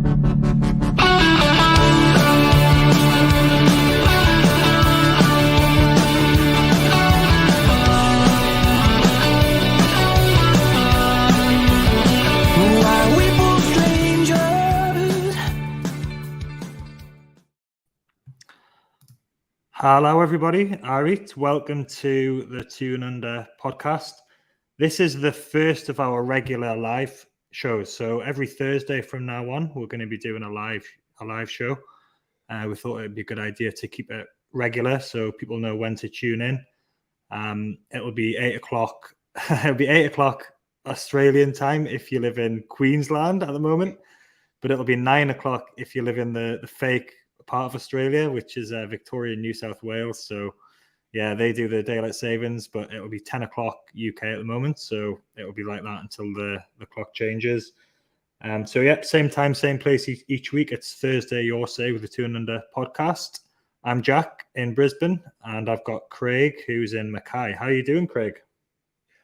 Hello, everybody. Arit, welcome to the Toon Under podcast. This is the first of our regular live shows. So every Thursday from now on, we're going to be doing a live show. We thought it'd be a good idea to keep it regular so people know when to tune in. It will be 8 o'clock. It'll be 8 o'clock Australian time if you live in Queensland at the moment, but it'll be 9 o'clock if you live in the fake part of Australia, which is Victoria and New South Wales. So yeah, they do the daylight savings, but it will be 10 o'clock UK at the moment. So it will be like that until the clock changes. So yeah, same time, same place each week. It's Thursday, your say, with the Toon Under podcast. I'm Jack in Brisbane, and I've got Craig, who's in Mackay. How are you doing, Craig?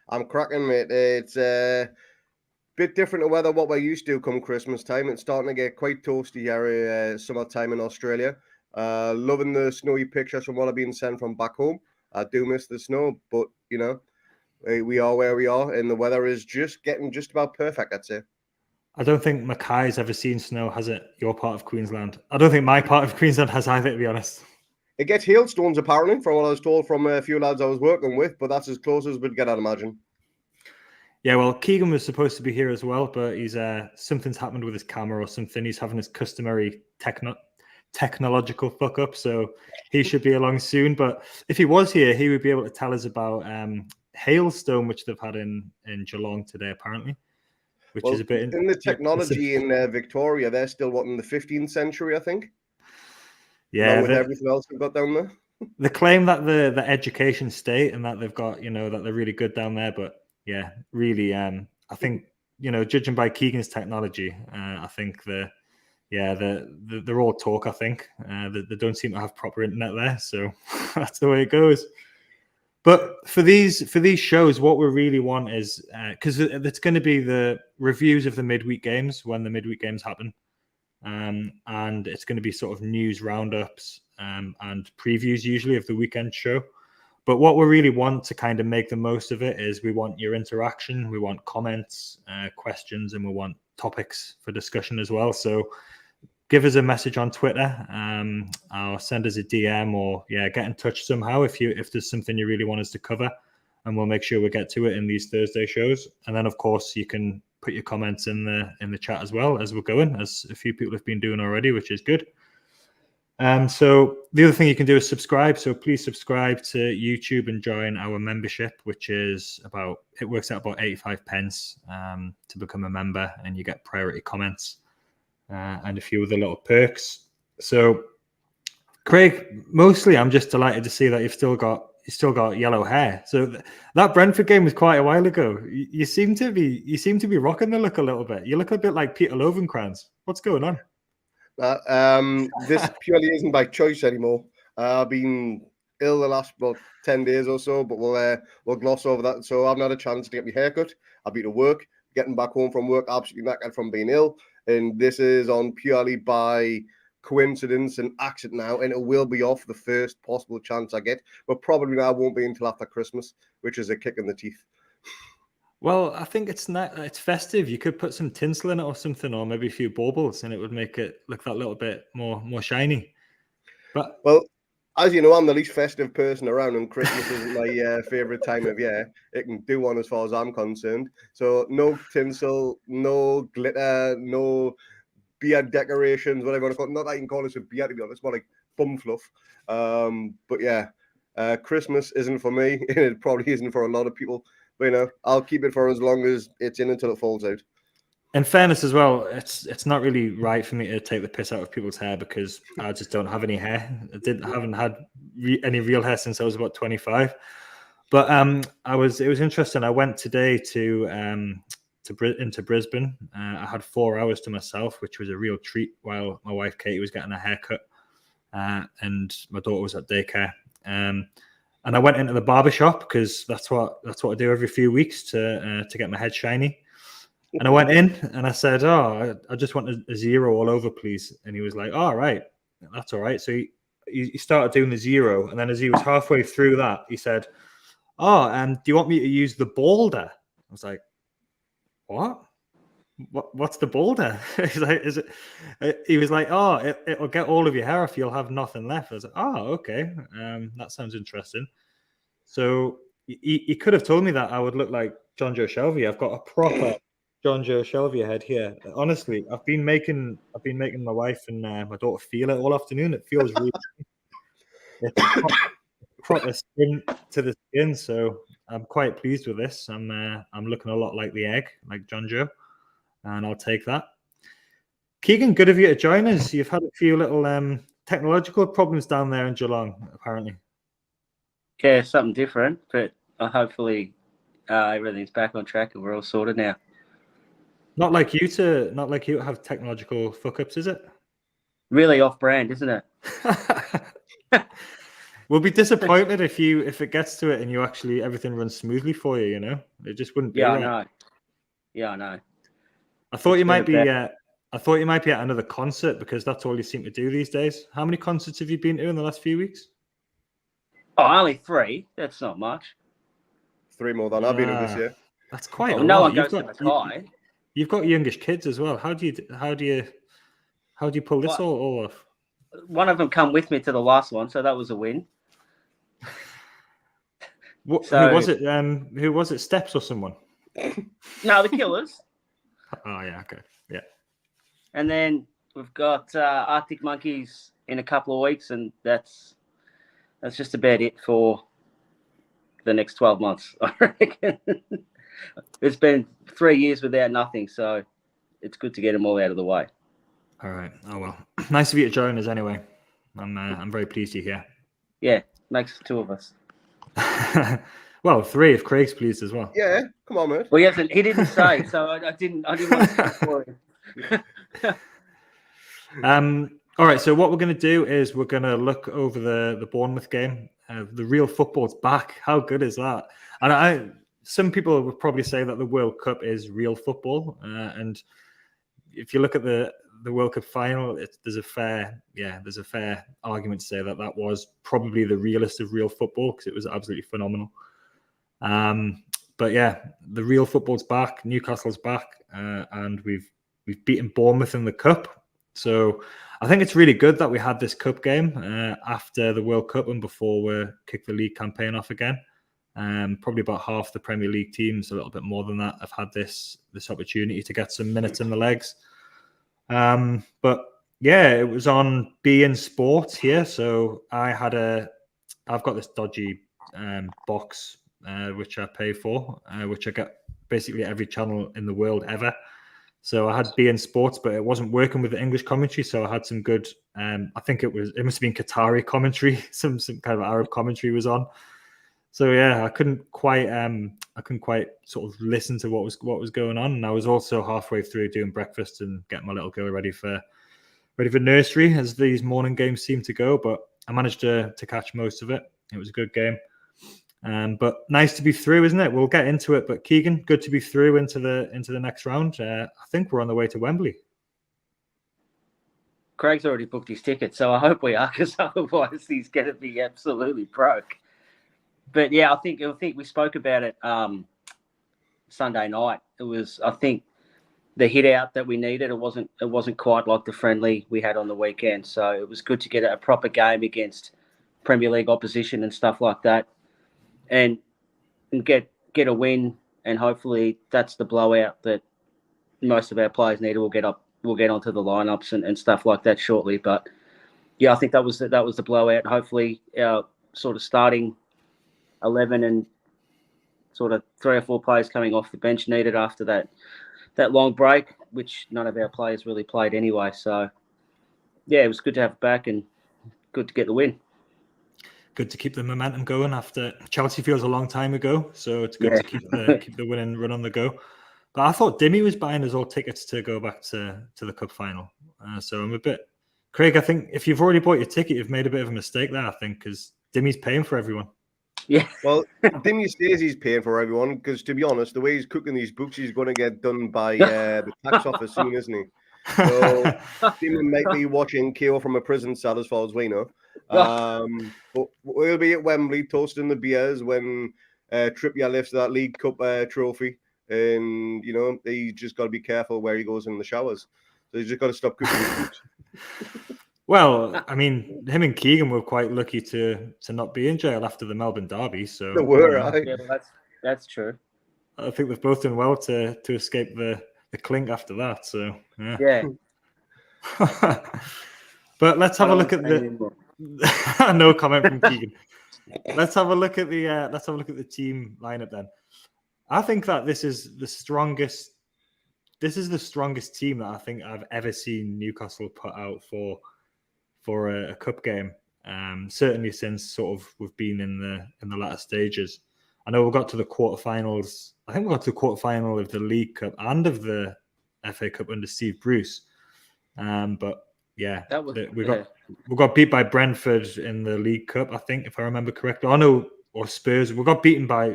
I'm cracking, mate. It's a bit different to weather what we're used to come Christmas time. It's starting to get quite toasty here summertime in Australia. Loving the snowy pictures from what I've been sent from back home. I do miss the snow, but you know, we are where we are, and the weather is getting just about perfect, I'd say. I don't think Mackay's ever seen snow, has it? Your part of Queensland. I don't think my part of Queensland has either, to be honest. It gets hailstones apparently, from what I was told from a few lads I was working with, but that's as close as we'd get, I'd imagine. Yeah, well, Keegan was supposed to be here as well, but he's something's happened with his camera or something. He's having his customary technological fuck up, so he should be along soon. But if he was here, he would be able to tell us about hailstone, which they've had in Geelong today, apparently, which is a bit in the technology in Victoria. They're still in the 15th century, I think. Yeah, with everything else we've got down there. They claim that the education state and that they've got, that they're really good down there, but yeah, really, I think, judging by Keegan's technology, I think they're all talk, I think. They don't seem to have proper internet there, so that's the way it goes. But for these shows, what we really want is, because it's going to be the reviews of the midweek games when the midweek games happen, and it's going to be sort of news roundups and previews usually of the weekend show. But what we really want to kind of make the most of it is we want your interaction, we want comments, questions, and we want topics for discussion as well. So give us a message on Twitter, or send us a DM, or get in touch somehow if there's something you really want us to cover, and we'll make sure we get to it in these Thursday shows. And then of course you can put your comments in the chat as well as we're going, as a few people have been doing already, which is good. So the other thing you can do is subscribe. So please subscribe to YouTube and join our membership, which is it works out about 85 pence to become a member, and you get priority comments and a few other little perks. So Craig, mostly I'm just delighted to see that you've still got yellow hair. So that Brentford game was quite a while ago. You seem to be rocking the look a little bit. You look a bit like Peter Lovenkrands. What's going on? This purely isn't by choice anymore. I've been ill the last 10 days or so, but we'll gloss over that. So I've not had a chance to get my hair cut. I've been to work, getting back home from work, absolutely knackered from being ill. And this is on purely by coincidence and accident now, and it will be off the first possible chance I get. But probably now won't be until after Christmas, which is a kick in the teeth. Well, I think it's festive. You could put some tinsel in it or something, or maybe a few baubles, and it would make it look that little bit more shiny. But well, as you know, I'm the least festive person around, and Christmas isn't my favorite time of year. It can do one as far as I'm concerned. So no tinsel, no glitter, no beard decorations, whatever you want to call it. Not that you can call this a beard, to be honest, more like bum fluff. But yeah, Christmas isn't for me. It probably isn't for a lot of people. But I'll keep it for as long as it's in until it falls out. In fairness as well, it's not really right for me to take the piss out of people's hair because I just don't have any hair. Haven't had any real hair since I was about 25. But it was interesting. I went today into Brisbane. I had 4 hours to myself, which was a real treat while my wife Katie was getting her haircut, and my daughter was at daycare. And I went into the barber shop because that's what I do every few weeks to get my head shiny. And I went in and I said, "Oh, I just want a 0 all over, please." And he was like, "All right, that's all right." So he started doing the 0, and then as he was halfway through that, he said, "Oh, do you want me to use the boulder?" I was like, "What? What's the boulder?" He's like, "Is it?" He was like, "Oh, it'll get all of your hair off. You'll have nothing left." I was like, "Oh, okay. That sounds interesting." So he could have told me that I would look like John Joe Shelby. I've got a proper John Joe Shelby head here. Honestly, I've been making my wife and my daughter feel it all afternoon. It feels really it's proper skin to the skin. So I'm quite pleased with this. I'm looking a lot like the egg, like John Joe, and I'll take that. Keegan, good of you to join us. You've had a few little technological problems down there in Geelong, apparently. Yeah, something different, but hopefully everything's back on track and we're all sorted now. Not like you to have technological fuck-ups, is it? Really off-brand, isn't it? We'll be disappointed if it gets to it and you actually everything runs smoothly for you. You know, it just wouldn't be. Yeah, right. I know. Yeah, I know. I thought you might be. I thought you might be at another concert because that's all you seem to do these days. How many concerts have you been to in the last few weeks? Oh, only 3. That's not much. 3 more than I've been in this year. That's quite a lot. No one goes to Mackay. You've got youngish kids as well. How do you pull this all off? One of them come with me to the last one, so that was a win. Who was it? Who was it? Steps or someone? No, the Killers. Oh yeah, okay, yeah. And then we've got Arctic Monkeys in a couple of weeks, and that's just about it for the next 12 months, I reckon. It's been 3 years without nothing, so it's good to get them all out of the way. All right. Oh well, nice of you to join us anyway. I'm very pleased you're here. Yeah, makes 2 of us. Well, 3 if Craig's pleased as well. Yeah, come on, mate. Well, he didn't say, so I didn't want to say for him. All right. So what we're going to do is we're going to look over the Bournemouth game. The real football's back. How good is that? And some people would probably say that the World Cup is real football. And if you look at the World Cup final, there's a fair argument to say that was probably the realest of real football because it was absolutely phenomenal. But yeah, the real football's back. Newcastle's back, and we've beaten Bournemouth in the cup. So I think it's really good that we had this cup game after the World Cup and before we kick the league campaign off again. Probably about half the Premier League teams, a little bit more than that, have had this opportunity to get some minutes in the legs. But yeah, it was on beIN Sports here. So I've got this dodgy box which I pay for, which I get basically every channel in the world ever. So I had beIN Sports, but it wasn't working with the English commentary. So I had some good. I think it must have been Qatari commentary. Some kind of Arab commentary was on. So yeah, I couldn't quite sort of listen to what was going on, and I was also halfway through doing breakfast and getting my little girl ready for nursery, as these morning games seem to go. But I managed to catch most of it. It was a good game, but nice to be through, isn't it? We'll get into it. But Keegan, good to be through into the next round. I think we're on the way to Wembley. Craig's already booked his ticket, so I hope we are, because otherwise he's going to be absolutely broke. But yeah, I think we spoke about it Sunday night. It was, I think, the hit out that we needed. It wasn't quite like the friendly we had on the weekend. So it was good to get a proper game against Premier League opposition and stuff like that, and get a win. And hopefully that's the blowout that most of our players needed. We'll get onto the lineups and stuff like that shortly. But yeah, I think that was the blowout. Hopefully our sort of starting 11 and sort of 3 or 4 players coming off the bench needed after that long break, which none of our players really played anyway. So yeah, it was good to have it back and good to get the win. Good to keep the momentum going after Chelsea feels a long time ago. So it's good to keep the winning run on the go. But I thought Dimmy was buying us all tickets to go back to the cup final. So I'm a bit, Craig, I think if you've already bought your ticket, you've made a bit of a mistake there, I think, because Dimmy's paying for everyone. Yeah. Well, Dimmy says he's paying for everyone because, to be honest, the way he's cooking these books, he's going to get done by the tax office soon, isn't he? So Dimmy might be watching KO from a prison cell, as far as we know. But we'll be at Wembley toasting the beers when Trippier lifts that League Cup trophy, and he's just got to be careful where he goes in the showers. So he's just got to stop cooking his books. Well, I mean, him and Keegan were quite lucky to not be in jail after the Melbourne derby. So They were, right? Yeah, well, that's true. I think they've both done well to escape the clink after that. So Yeah. But let's have a look at the no comment from Keegan. Let's have a look at the team lineup then. I think that this is the strongest team that I think I've ever seen Newcastle put out for a cup game. Certainly since sort of we've been in the latter stages. I know we got to the quarterfinals. I think we got to the quarterfinal of the League Cup and of the FA Cup under Steve Bruce. But yeah, we got beat by Brentford in the League Cup, I think, if I remember correctly. I know, or Spurs. We got beaten by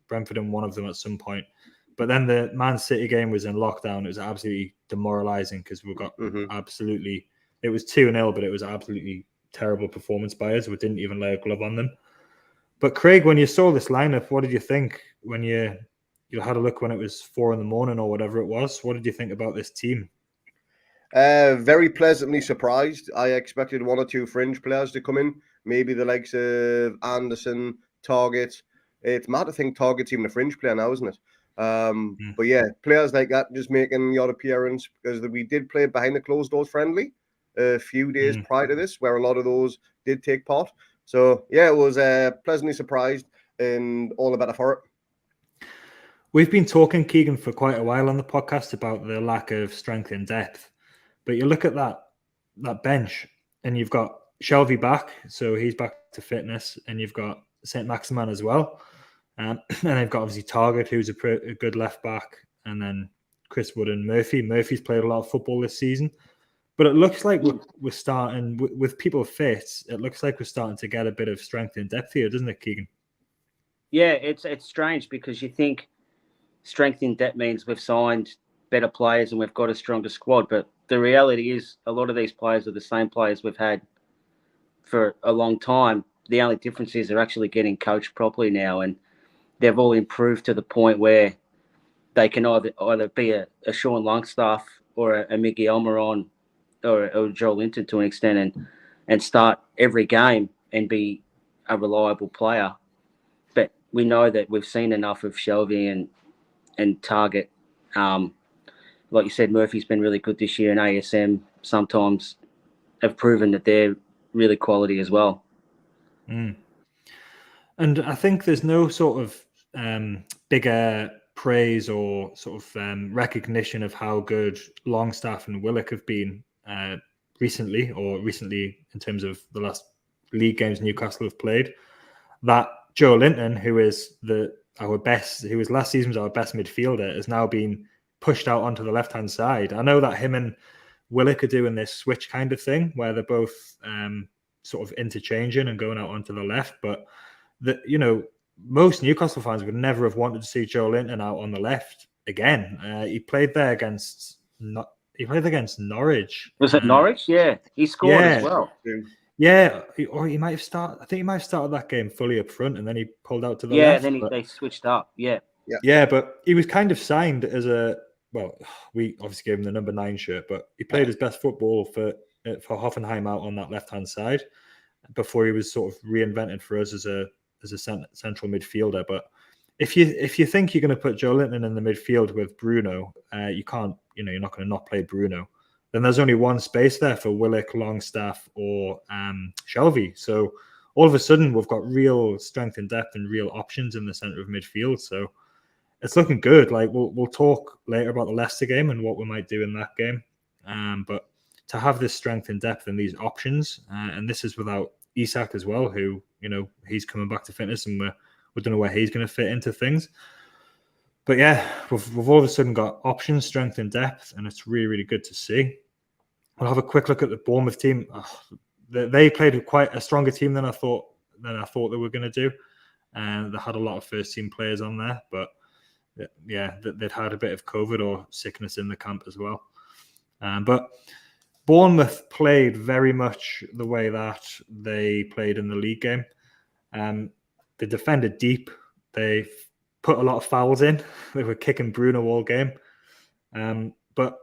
Brentford in one of them at some point. But then the Man City game was in lockdown. It was absolutely demoralising because we got absolutely. It was 2-0, but it was absolutely terrible performance by us. We didn't even lay a glove on them. But Craig, when you saw this lineup, what did you think when you had a look when it was 4 a.m. or whatever it was? What did you think about this team? Very pleasantly surprised. I expected 1 or 2 fringe players to come in, maybe the likes of Anderson, Target. It's mad to think Target's even a fringe player now, isn't it? But yeah, players like that just making the odd appearance, because we did play behind the closed doors friendly a few days prior to this, where a lot of those did take part. So yeah, it was pleasantly surprised and all the better for it. We've been talking, Keegan, for quite a while on the podcast about the lack of strength and depth. But you look at that bench and you've got Shelvey back, so he's back to fitness, and you've got St. Maximin as well. And they've got obviously Target, who's a good left back, and then Chris Wood and Murphy. Murphy's played a lot of football this season. But it looks like we're starting, with people fit, it looks like we're starting to get a bit of strength and depth here, doesn't it, Keegan? Yeah, it's strange because you think strength in depth means we've signed better players and we've got a stronger squad. But the reality is a lot of these players are the same players we've had for a long time. The only difference is they're actually getting coached properly now, and they've all improved to the point where they can either be a Sean Longstaff or a Mickey Almiron or Joel Linton to an extent, and start every game and be a reliable player. But we know that we've seen enough of Shelvey and Target. Like you said, Murphy's been really good this year, and ASM sometimes have proven that they're really quality as well. And I think there's no sort of bigger praise or sort of recognition of how good Longstaff and Willock have been recently in terms of the last league games Newcastle have played. That Joe Linton, who was last season's our best midfielder, has now been pushed out onto the left-hand side. I know that him and Willock are doing this switch kind of thing where they're both sort of interchanging and going out onto the left, but most Newcastle fans would never have wanted to see Joe Linton out on the left again. He played there against Norwich. Was it Norwich? Yeah, he scored as well. Yeah, or he might have started. I think he might have started that game fully up front, and then he pulled out to the left. Yeah, then they switched up. Yeah, but he was kind of signed as we obviously gave him the number 9 shirt, but he played his best football for Hoffenheim out on that left-hand side before he was sort of reinvented for us as a central midfielder. But if you think you're going to put Joe Linton in the midfield with Bruno, you can't. You're not going to not play Bruno. Then there's only one space there for Willock, Longstaff, or Shelvey. So all of a sudden we've got real strength and depth and real options in the centre of midfield. So it's looking good. Like we'll talk later about the Leicester game and what we might do in that game. But to have this strength and depth and these options, and this is without Isak as well, who he's coming back to fitness, and we don't know where he's going to fit into things. But yeah, we've all of a sudden got options, strength and depth, and it's really, really good to see. We'll have a quick look at the Bournemouth team. They played quite a stronger team than I thought than I thought they were going to do. And they had a lot of first team players on there, but yeah, they'd had a bit of COVID or sickness in the camp as well. But Bournemouth played very much the way that they played in the league game. They defended deep. They put a lot of fouls in. They were kicking Bruno all game. But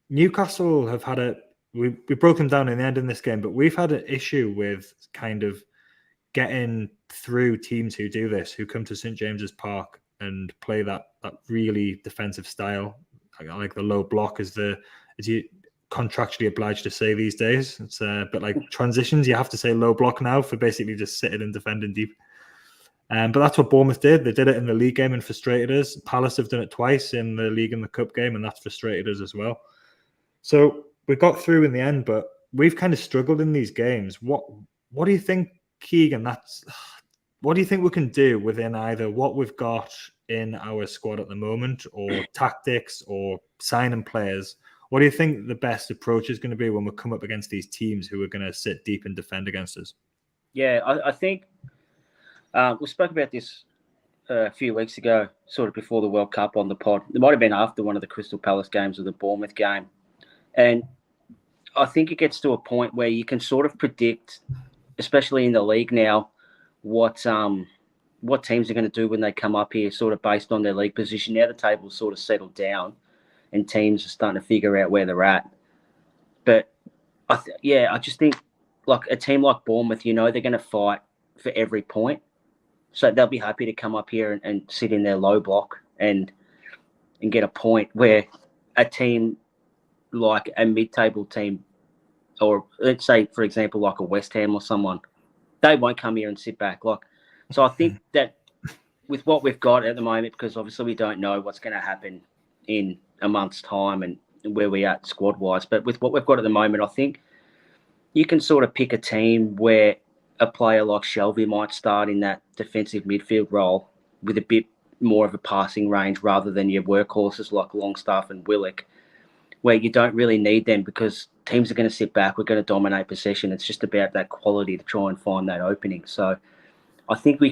Newcastle have had we broke them down in the end in this game, but we've had an issue with kind of getting through teams who do this, who come to St. James's Park and play that really defensive style, like the low block as you contractually obliged to say these days. It's a bit like transitions. You have to say low block now for basically just sitting and defending deep. But that's what Bournemouth did. They did it in the league game and frustrated us. Palace have done it twice in the league and the cup game, and that's frustrated us as well. So we got through in the end, but we've kind of struggled in these games. What do you think, Keegan? What do you think we can do within either what we've got in our squad at the moment, or tactics, or signing players? What do you think the best approach is going to be when we come up against these teams who are going to sit deep and defend against us? Yeah, I think we spoke about this a few weeks ago, sort of before the World Cup on the pod. It might have been after one of the Crystal Palace games or the Bournemouth game. And I think it gets to a point where you can sort of predict, especially in the league now, what teams are going to do when they come up here, sort of based on their league position. Now the table's sort of settled down and teams are starting to figure out where they're at. But I just think like a team like Bournemouth, they're going to fight for every point. So they'll be happy to come up here and sit in their low block and get a point, where a team like a mid-table team, or let's say, for example, like a West Ham or someone, they won't come here and sit back. So I think that with what we've got at the moment, because obviously we don't know what's going to happen in a month's time and where we are squad-wise, but with what we've got at the moment, I think you can sort of pick a team where a player like Shelby might start in that defensive midfield role with a bit more of a passing range rather than your workhorses like Longstaff and Willock, where you don't really need them because teams are going to sit back. We're going to dominate possession. It's just about that quality to try and find that opening. So I think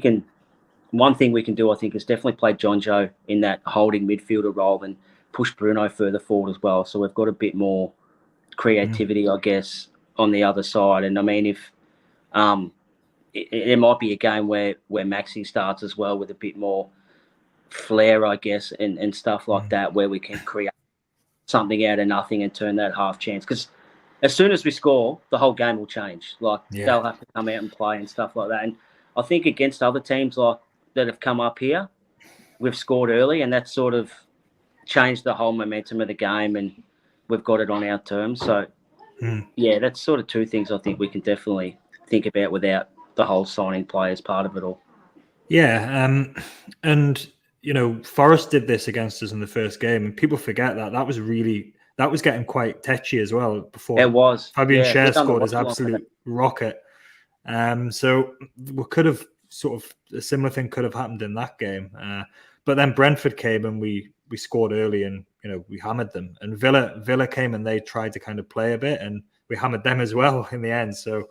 one thing we can do, I think, is definitely play Jonjo in that holding midfielder role and push Bruno further forward as well. So we've got a bit more creativity, I guess, on the other side. And I mean, if it might be a game where Maxi starts as well with a bit more flair, I guess, and stuff like that, where we can create something out of nothing and turn that half chance. Because as soon as we score, the whole game will change. They'll have to come out and play and stuff like that. And I think against other teams that have come up here, we've scored early, and that's sort of changed the whole momentum of the game, and we've got it on our terms. So, yeah, that's sort of two things I think we can definitely think about without the whole signing players part of it all. Yeah, and Forest did this against us in the first game, and people forget that was getting quite tetchy as well before. It was. Fabian Schär scored his absolute rocket. So we could have sort of a similar thing could have happened in that game, but then Brentford came and we scored early, and we hammered them. And Villa came and they tried to kind of play a bit, and we hammered them as well in the end. So.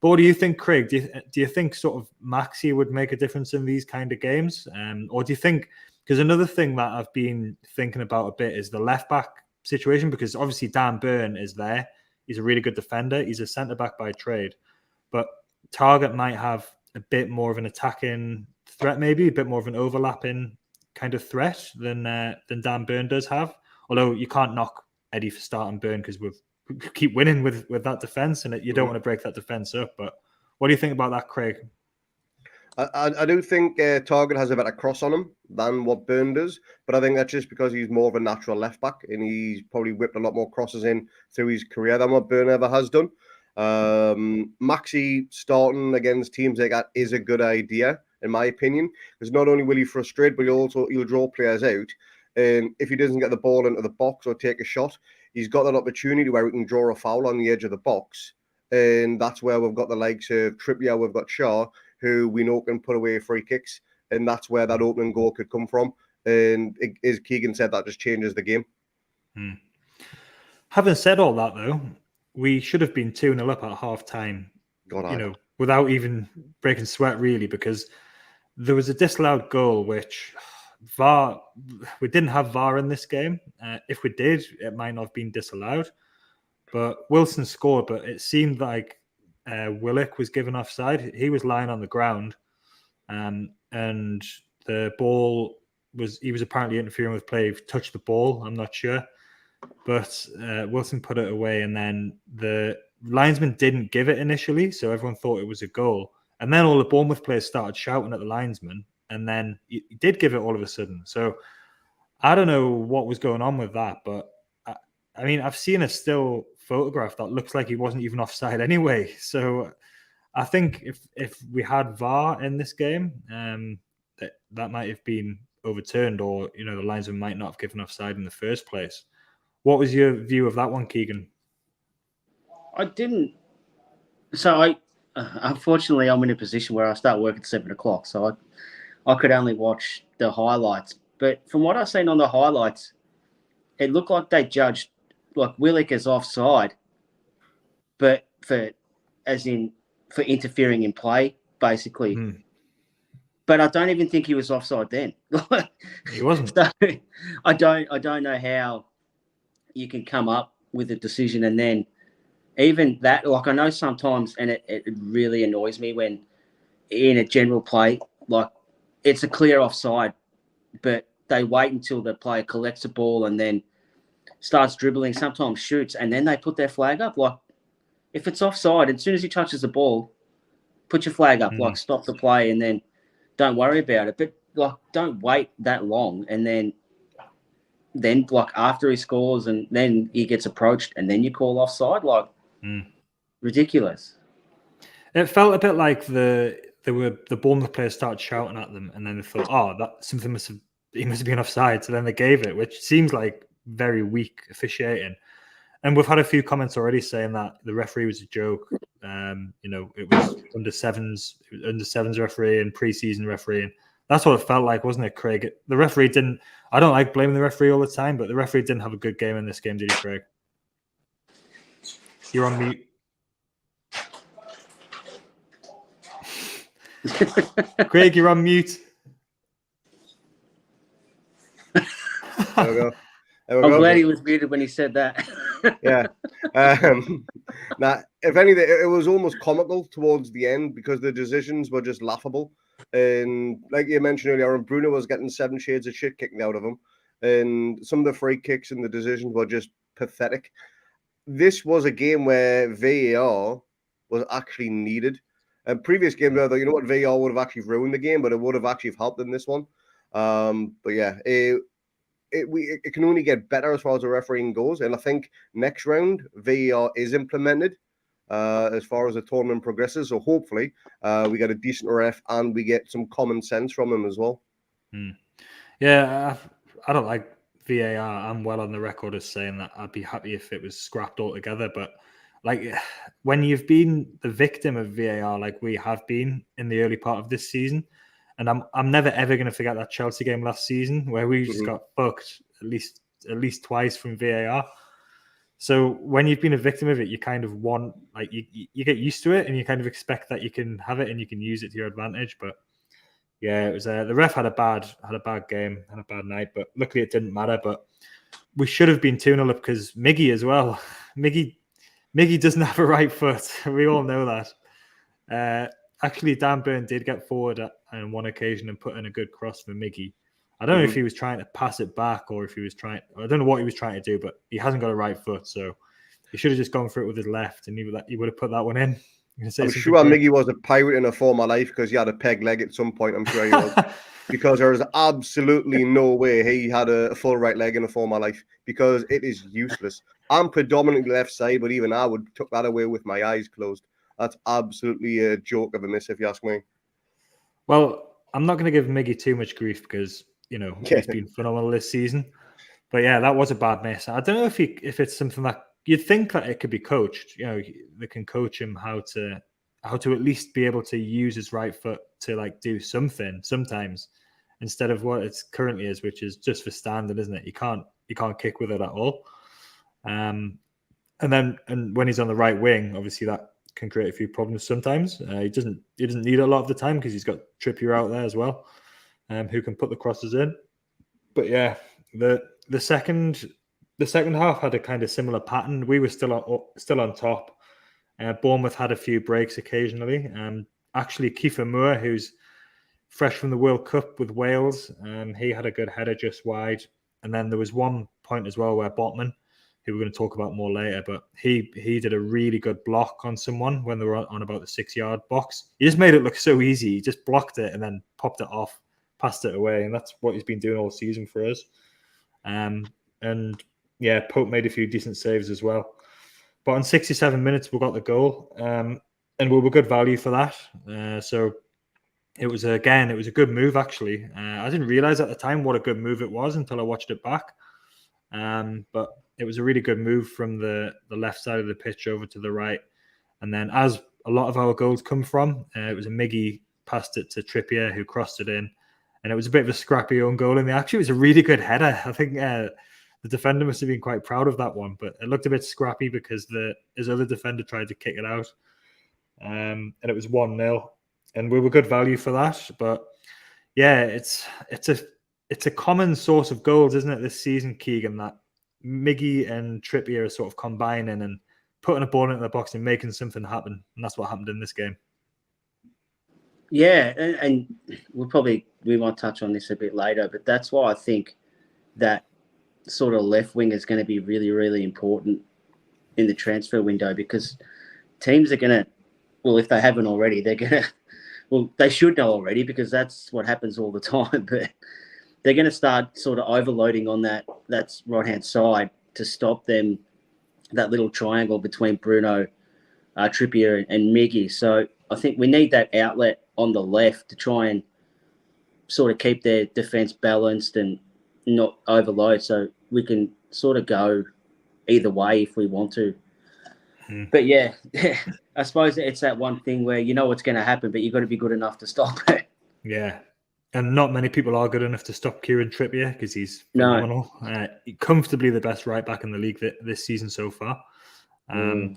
But what do you think, Craig? Do you think sort of Maxi would make a difference in these kind of games? Or do you think, because another thing that I've been thinking about a bit is the left back situation, because obviously Dan Burn is there. He's a really good defender. He's a centre back by trade. But Targett might have a bit more of an attacking threat, maybe a bit more of an overlapping kind of threat than Dan Burn does have. Although you can't knock Eddie for starting Burn because we keep winning with that defense, and you don't want to break that defense up. But what do you think about that, Craig? I do think Targett has a better cross on him than what Burn does, but I think that's just because he's more of a natural left back, and he's probably whipped a lot more crosses in through his career than what Burn ever has done. Maxi starting against teams like that is a good idea, in my opinion, because not only will he frustrate, but he'll draw players out. And if he doesn't get the ball into the box or take a shot, he's got that opportunity where he can draw a foul on the edge of the box. And that's where we've got the likes of Trippier, we've got Shaw, who we know can put away free kicks. And that's where that opening goal could come from. And as Keegan said, that just changes the game. Having said all that, though, we should have been 2-0 up at half time. God, without even breaking sweat, really, because there was a disallowed goal, which we didn't have VAR in this game. If we did, it might not have been disallowed. But Wilson scored, but it seemed like Willock was given offside. He was lying on the ground, and the ball he was apparently interfering with play. He touched the ball, I'm not sure. But Wilson put it away, and then the linesman didn't give it initially, so everyone thought it was a goal. And then all the Bournemouth players started shouting at the linesman, and then he did give it all of a sudden. So I don't know what was going on with that, but I mean, I've seen a still photograph that looks like he wasn't even offside anyway. So I think if we had VAR in this game, that might have been overturned, or the linesman might not have given offside in the first place. What was your view of that one, Keegan? I didn't. So unfortunately, I'm in a position where I start work at 7:00, so I could only watch the highlights. But from what I've seen on the highlights, it looked like they judged like Willock as offside, but for interfering in play, basically. But I don't even think he was offside then. He wasn't. So I don't know how you can come up with a decision, and then even that, like, I know sometimes, and it really annoys me when in a general play, like, it's a clear offside, but they wait until the player collects the ball and then starts dribbling, sometimes shoots, and then they put their flag up. Like, if it's offside, as soon as he touches the ball, put your flag up, like, stop the play, and then don't worry about it. But, like, don't wait that long, and then like after he scores and then he gets approached and then you call offside, like ridiculous. It felt a bit like the Bournemouth players started shouting at them, and then they thought, oh, that something he must have been offside. So then they gave it, which seems like very weak officiating. And we've had a few comments already saying that the referee was a joke. It was under sevens referee and preseason referee. And that's what it felt like, wasn't it, Craig? The referee didn't. I don't like blaming the referee all the time, but the referee didn't have a good game in this game, did he, Craig? You're on mute. Craig, you're on mute. There we go. I'm glad he was muted when he said that. Yeah. Now, if anything, it was almost comical towards the end because the decisions were just laughable. And like you mentioned earlier, Bruno was getting 7 shades of shit kicked out of him. And some of the free kicks and the decisions were just pathetic. This was a game where VAR was actually needed. And previous games, though, VAR would have actually ruined the game, but it would have actually helped in this one. But yeah, it can only get better as far as the refereeing goes. And I think next round, VAR is implemented as far as the tournament progresses. So hopefully we get a decent ref and we get some common sense from him as well. Yeah, I don't like VAR. I'm well on the record as saying that I'd be happy if it was scrapped altogether. But like when you've been the victim of VAR, like we have been in the early part of this season, and I'm never ever going to forget that Chelsea game last season where we just got fucked at least twice from VAR. So when you've been a victim of it, you kind of want, like, you get used to it and you kind of expect that you can have it and you can use it to your advantage. But yeah, it was the ref had a bad game, had a bad night, but luckily it didn't matter. But we should have been 2-0 up because Miggy as well. Miggy doesn't have a right foot. We all know that. Actually, Dan Burn did get forward on one occasion and put in a good cross for Miggy. I don't know if he was trying to pass it back or if he was trying. I don't know what he was trying to do, but he hasn't got a right foot, so he should have just gone for it with his left, and he would have put that one in. I'm sure Miggy was a pirate in a former life because he had a peg leg at some point. I'm sure he was. Because there is absolutely no way he had a full right leg in a former life because it is useless. I'm predominantly left side, but even I would took that away with my eyes closed. That's absolutely a joke of a miss, if you ask me. Well, I'm not going to give Miggy too much grief because he's been phenomenal this season. But yeah, that was a bad miss. I don't know if it's something that you'd think that it could be coached. They can coach him how to at least be able to use his right foot to like do something sometimes instead of what it currently is, which is just for standing, isn't it? You can't kick with it at all. And when he's on the right wing, obviously that can create a few problems sometimes. He doesn't need a lot of the time because he's got Trippier out there as well, who can put the crosses in. But yeah, the second half had a kind of similar pattern. We were still on top. Bournemouth had a few breaks occasionally. Actually, Kiefer Moore, who's fresh from the World Cup with Wales, he had a good header just wide. And then there was one point as well where Botman, who we're going to talk about more later, but he did a really good block on someone when they were on about the 6-yard box. He just made it look so easy. He just blocked it and then popped it off, passed it away, and that's what he's been doing all season for us. And yeah, Pope made a few decent saves as well. But on 67 minutes, we got the goal, and we were good value for that. So it was a good move, actually. I didn't realize at the time what a good move it was until I watched it back. But it was a really good move from the left side of the pitch over to the right. And then as a lot of our goals come from, it was a Miggy passed it to Trippier, who crossed it in. And it was a bit of a scrappy own goal in the action. It was a really good header. I think the defender must have been quite proud of that one, but it looked a bit scrappy because his other defender tried to kick it out. And it was 1-0. And we were good value for that. But yeah, it's a common source of goals, isn't it, this season, Keegan, that Miggy and Trippier are sort of combining and putting a ball into the box and making something happen. And that's what happened in this game. Yeah, and we might touch on this a bit later, but that's why I think that sort of left wing is going to be really, really important in the transfer window, because teams are going to, well, if they haven't already, they're going to, well, they should know already because that's what happens all the time, but they're going to start sort of overloading on that right-hand side to stop them, that little triangle between Bruno, Trippier and Miggy. So I think we need that outlet on the left to try and sort of keep their defence balanced and not overload, so we can sort of go either way if we want to. But yeah, I suppose it's that one thing where you know what's going to happen, but you've got to be good enough to stop it. Yeah. And not many people are good enough to stop Kieran Trippier because he's phenomenal. Comfortably the best right back in the league this season so far. In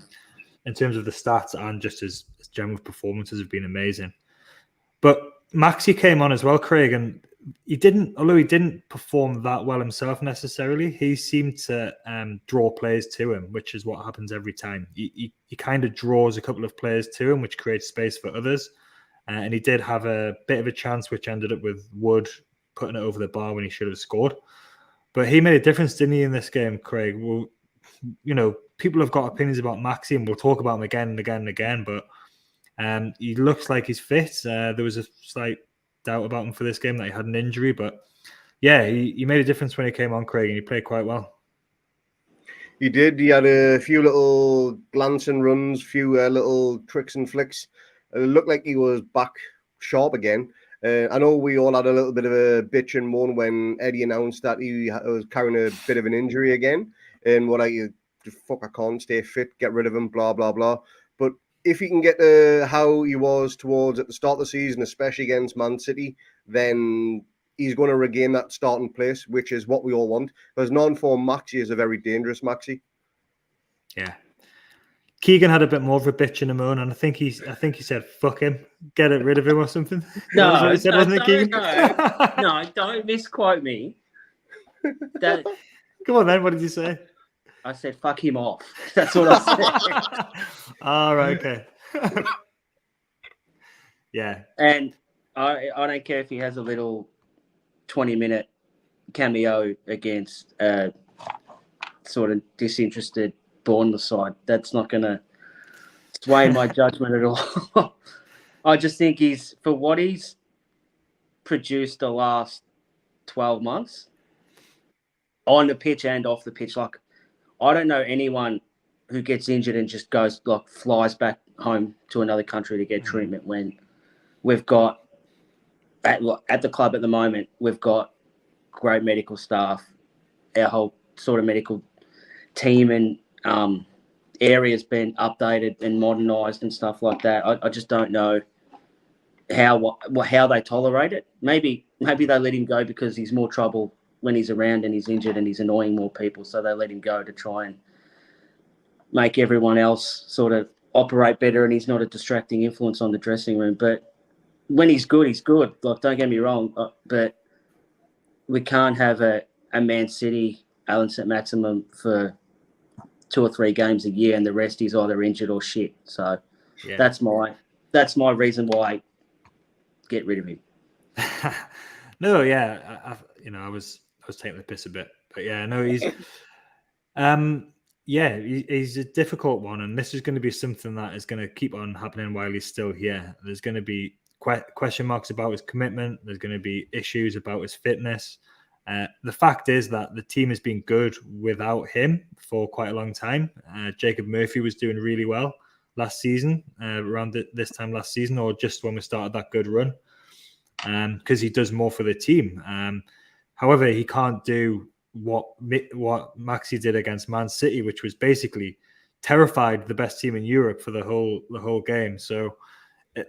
terms of the stats and just his general performances have been amazing. But Maxi came on as well, Craig, and although he didn't perform that well himself necessarily, he seemed to draw players to him, which is what happens every time. He kind of draws a couple of players to him, which creates space for others. And he did have a bit of a chance, which ended up with Wood putting it over the bar when he should have scored. But he made a difference, didn't he, in this game, Craig? Well, people have got opinions about Maxi, and we'll talk about him again and again and again, but he looks like he's fit. There was a slight doubt about him for this game that he had an injury, but yeah, he made a difference when he came on, Craig, and he played quite well. He did. He had a few little glancing runs, few little tricks and flicks. It looked like he was back sharp again. I know we all had a little bit of a bitch and moan when Eddie announced that he was carrying a bit of an injury again, and I can't stay fit, get rid of him, blah, blah, blah. But if he can get to how he was towards at the start of the season, especially against Man City, then he's going to regain that starting place, which is what we all want. Because non-form Maxi is a very dangerous Maxi. Yeah. Keegan had a bit more of a bitch and a moan, and I think he said, "Fuck him, get rid of him" or something. No, what he said, wasn't it, Keegan? No, don't misquote me. Come on, then. What did you say? I said, "Fuck him off." That's what I said. All right, okay. Yeah, and I don't care if he has a little 20-minute cameo against sort of disinterested Bournemouth side. That's not going to sway my judgment at all. I just think for what he's produced the last 12 months on the pitch and off the pitch. Like, I don't know anyone who gets injured and just goes, like, flies back home to another country to get treatment when we've got at the club at the moment, we've got great medical staff, our whole sort of medical team and area's been updated and modernised and stuff like that. I just don't know how they tolerate it. Maybe they let him go because he's more trouble when he's around and he's injured and he's annoying more people, so they let him go to try and make everyone else sort of operate better, and he's not a distracting influence on the dressing room. But when he's good, he's good. Like, don't get me wrong, but we can't have a Man City Alan St. Maximum for 2 or 3 games a year, and the rest is either injured or shit. So that's my reason why get rid of him. No, yeah, I was taking the piss a bit, but yeah, no, he's he's a difficult one, and this is going to be something that is going to keep on happening while he's still here. There's going to be question marks about his commitment. There's going to be issues about his fitness. The fact is that the team has been good without him for quite a long time. Jacob Murphy was doing really well last season, around this time last season, or just when we started that good run, because he does more for the team. However, he can't do what Maxi did against Man City, which was basically terrified the best team in Europe for the whole game. So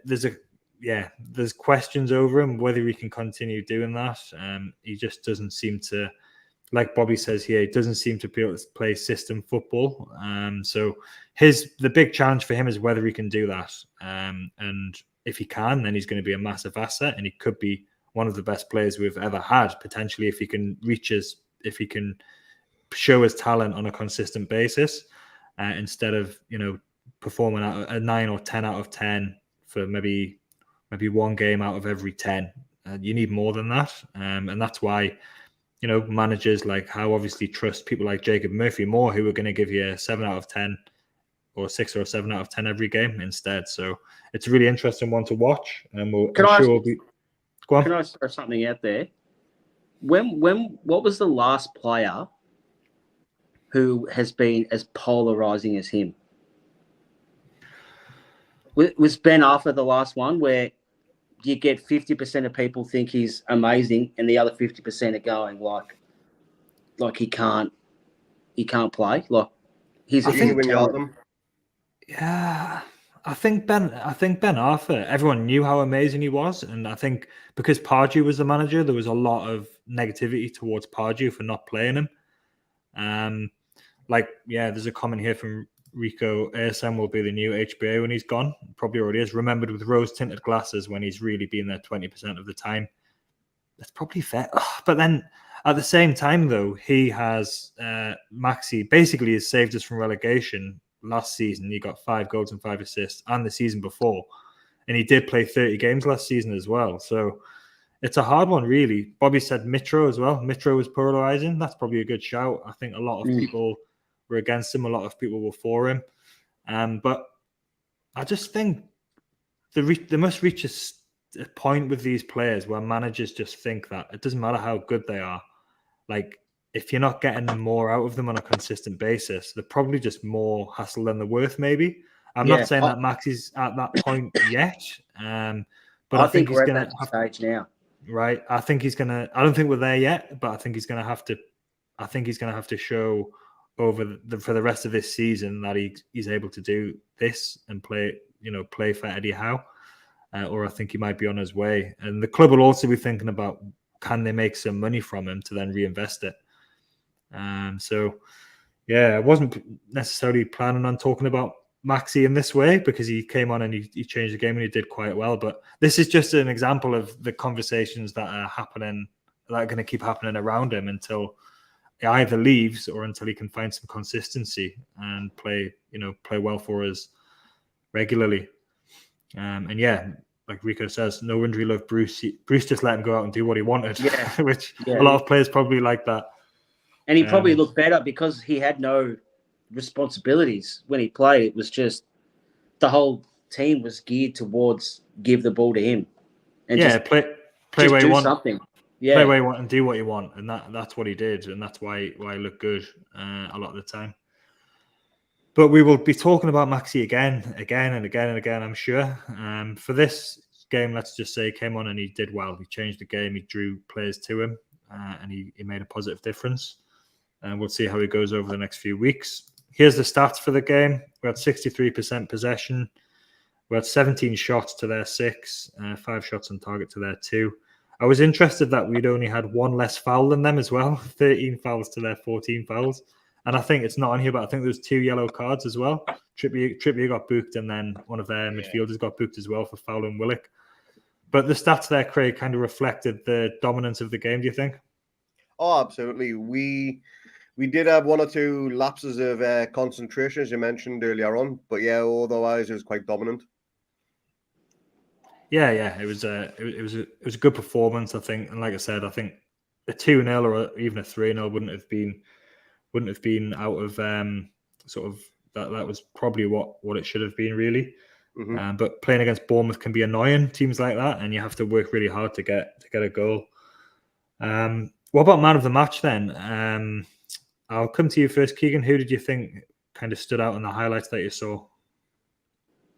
there's questions over him whether he can continue doing that. He just doesn't seem to, like Bobby says here, he doesn't seem to be able to play system football. So the big challenge for him is whether he can do that. And if he can, then he's going to be a massive asset, and he could be one of the best players we've ever had, potentially, if he can show his talent on a consistent basis, instead of performing at a 9 or 10 out of 10 for maybe one game out of every 10. You need more than that, and that's why managers like Howe obviously trust people like Jacob Murphy more, who are going to give you a 7 out of 10 or 6 or 7 out of 10 every game instead. So it's a really interesting one to watch, and Can I throw something out there? What was the last player who has been as polarizing as him? Was Ben Arthur the last one where you get 50% of people think he's amazing, and the other 50% are going like he can't play. Like he's when you have them. Yeah, I think Ben Arthur, everyone knew how amazing he was, and I think because Pardew was the manager, there was a lot of negativity towards Pardew for not playing him. There's a comment here from Rico. ASM will be the new HBA when he's gone. Probably already is. Remembered with rose-tinted glasses when he's really been there 20% of the time. That's probably fair. But then at the same time, though, he has Maxi basically has saved us from relegation. Last season, he got 5 goals and 5 assists, and the season before. And he did play 30 games last season as well. So it's a hard one, really. Bobby said Mitro as well. Mitro was polarizing. That's probably a good shout. I think a lot of people were against him. A lot of people were for him. But I just think they must reach a point with these players where managers just think that it doesn't matter how good they are. Like, if you're not getting more out of them on a consistent basis, they're probably just more hassle than they're worth, maybe. I'm not saying that Max is at that point yet, but I think he's going to have stage now. Right. I think he's going to. I don't think we're there yet, but I think he's going to have to. I think he's going to have to show for the rest of this season that he's able to do this and play for Eddie Howe, or I think he might be on his way. And the club will also be thinking about, can they make some money from him to then reinvest it. I wasn't necessarily planning on talking about Maxi in this way because he came on and he changed the game and he did quite well. But this is just an example of the conversations that are happening, that are going to keep happening around him until he either leaves or until he can find some consistency and play well for us regularly. Like Rico says, no injury love Bruce. Bruce just let him go out and do what he wanted, which a lot of players probably like that. And he probably looked better because he had no responsibilities when he played. It was just the whole team was geared towards give the ball to him. And play where you want. Something. Play where you want and do what you want. And that's what he did. And that's why he looked good a lot of the time. But we will be talking about Maxi again and again, I'm sure. For this game, let's just say he came on and he did well. He changed the game. He drew players to him and he made a positive difference. And we'll see how he goes over the next few weeks. Here's the stats for the game. We had 63% possession. We had 17 shots to their 6, 5 shots on target to their 2. I was interested that we'd only had 1 less foul than them as well. 13 fouls to their 14 fouls. And I think it's not on here, but I think there's 2 yellow cards as well. Trippier got booked, and then one of their midfielders got booked as well for fouling Willock. But the stats there, Craig, kind of reflected the dominance of the game, do you think? Oh, absolutely. We did have 1 or 2 lapses of concentration, as you mentioned earlier on. But yeah, otherwise it was quite dominant. Yeah, it was a good performance, I think. And like I said, I think a 2-0 or even a 3-0 wouldn't have been out of sort of that was probably what it should have been, really. Mm-hmm. But playing against Bournemouth can be annoying, teams like that, and you have to work really hard to get a goal. What about man of the match then? I'll come to you first, Keegan. Who did you think kind of stood out in the highlights that you saw?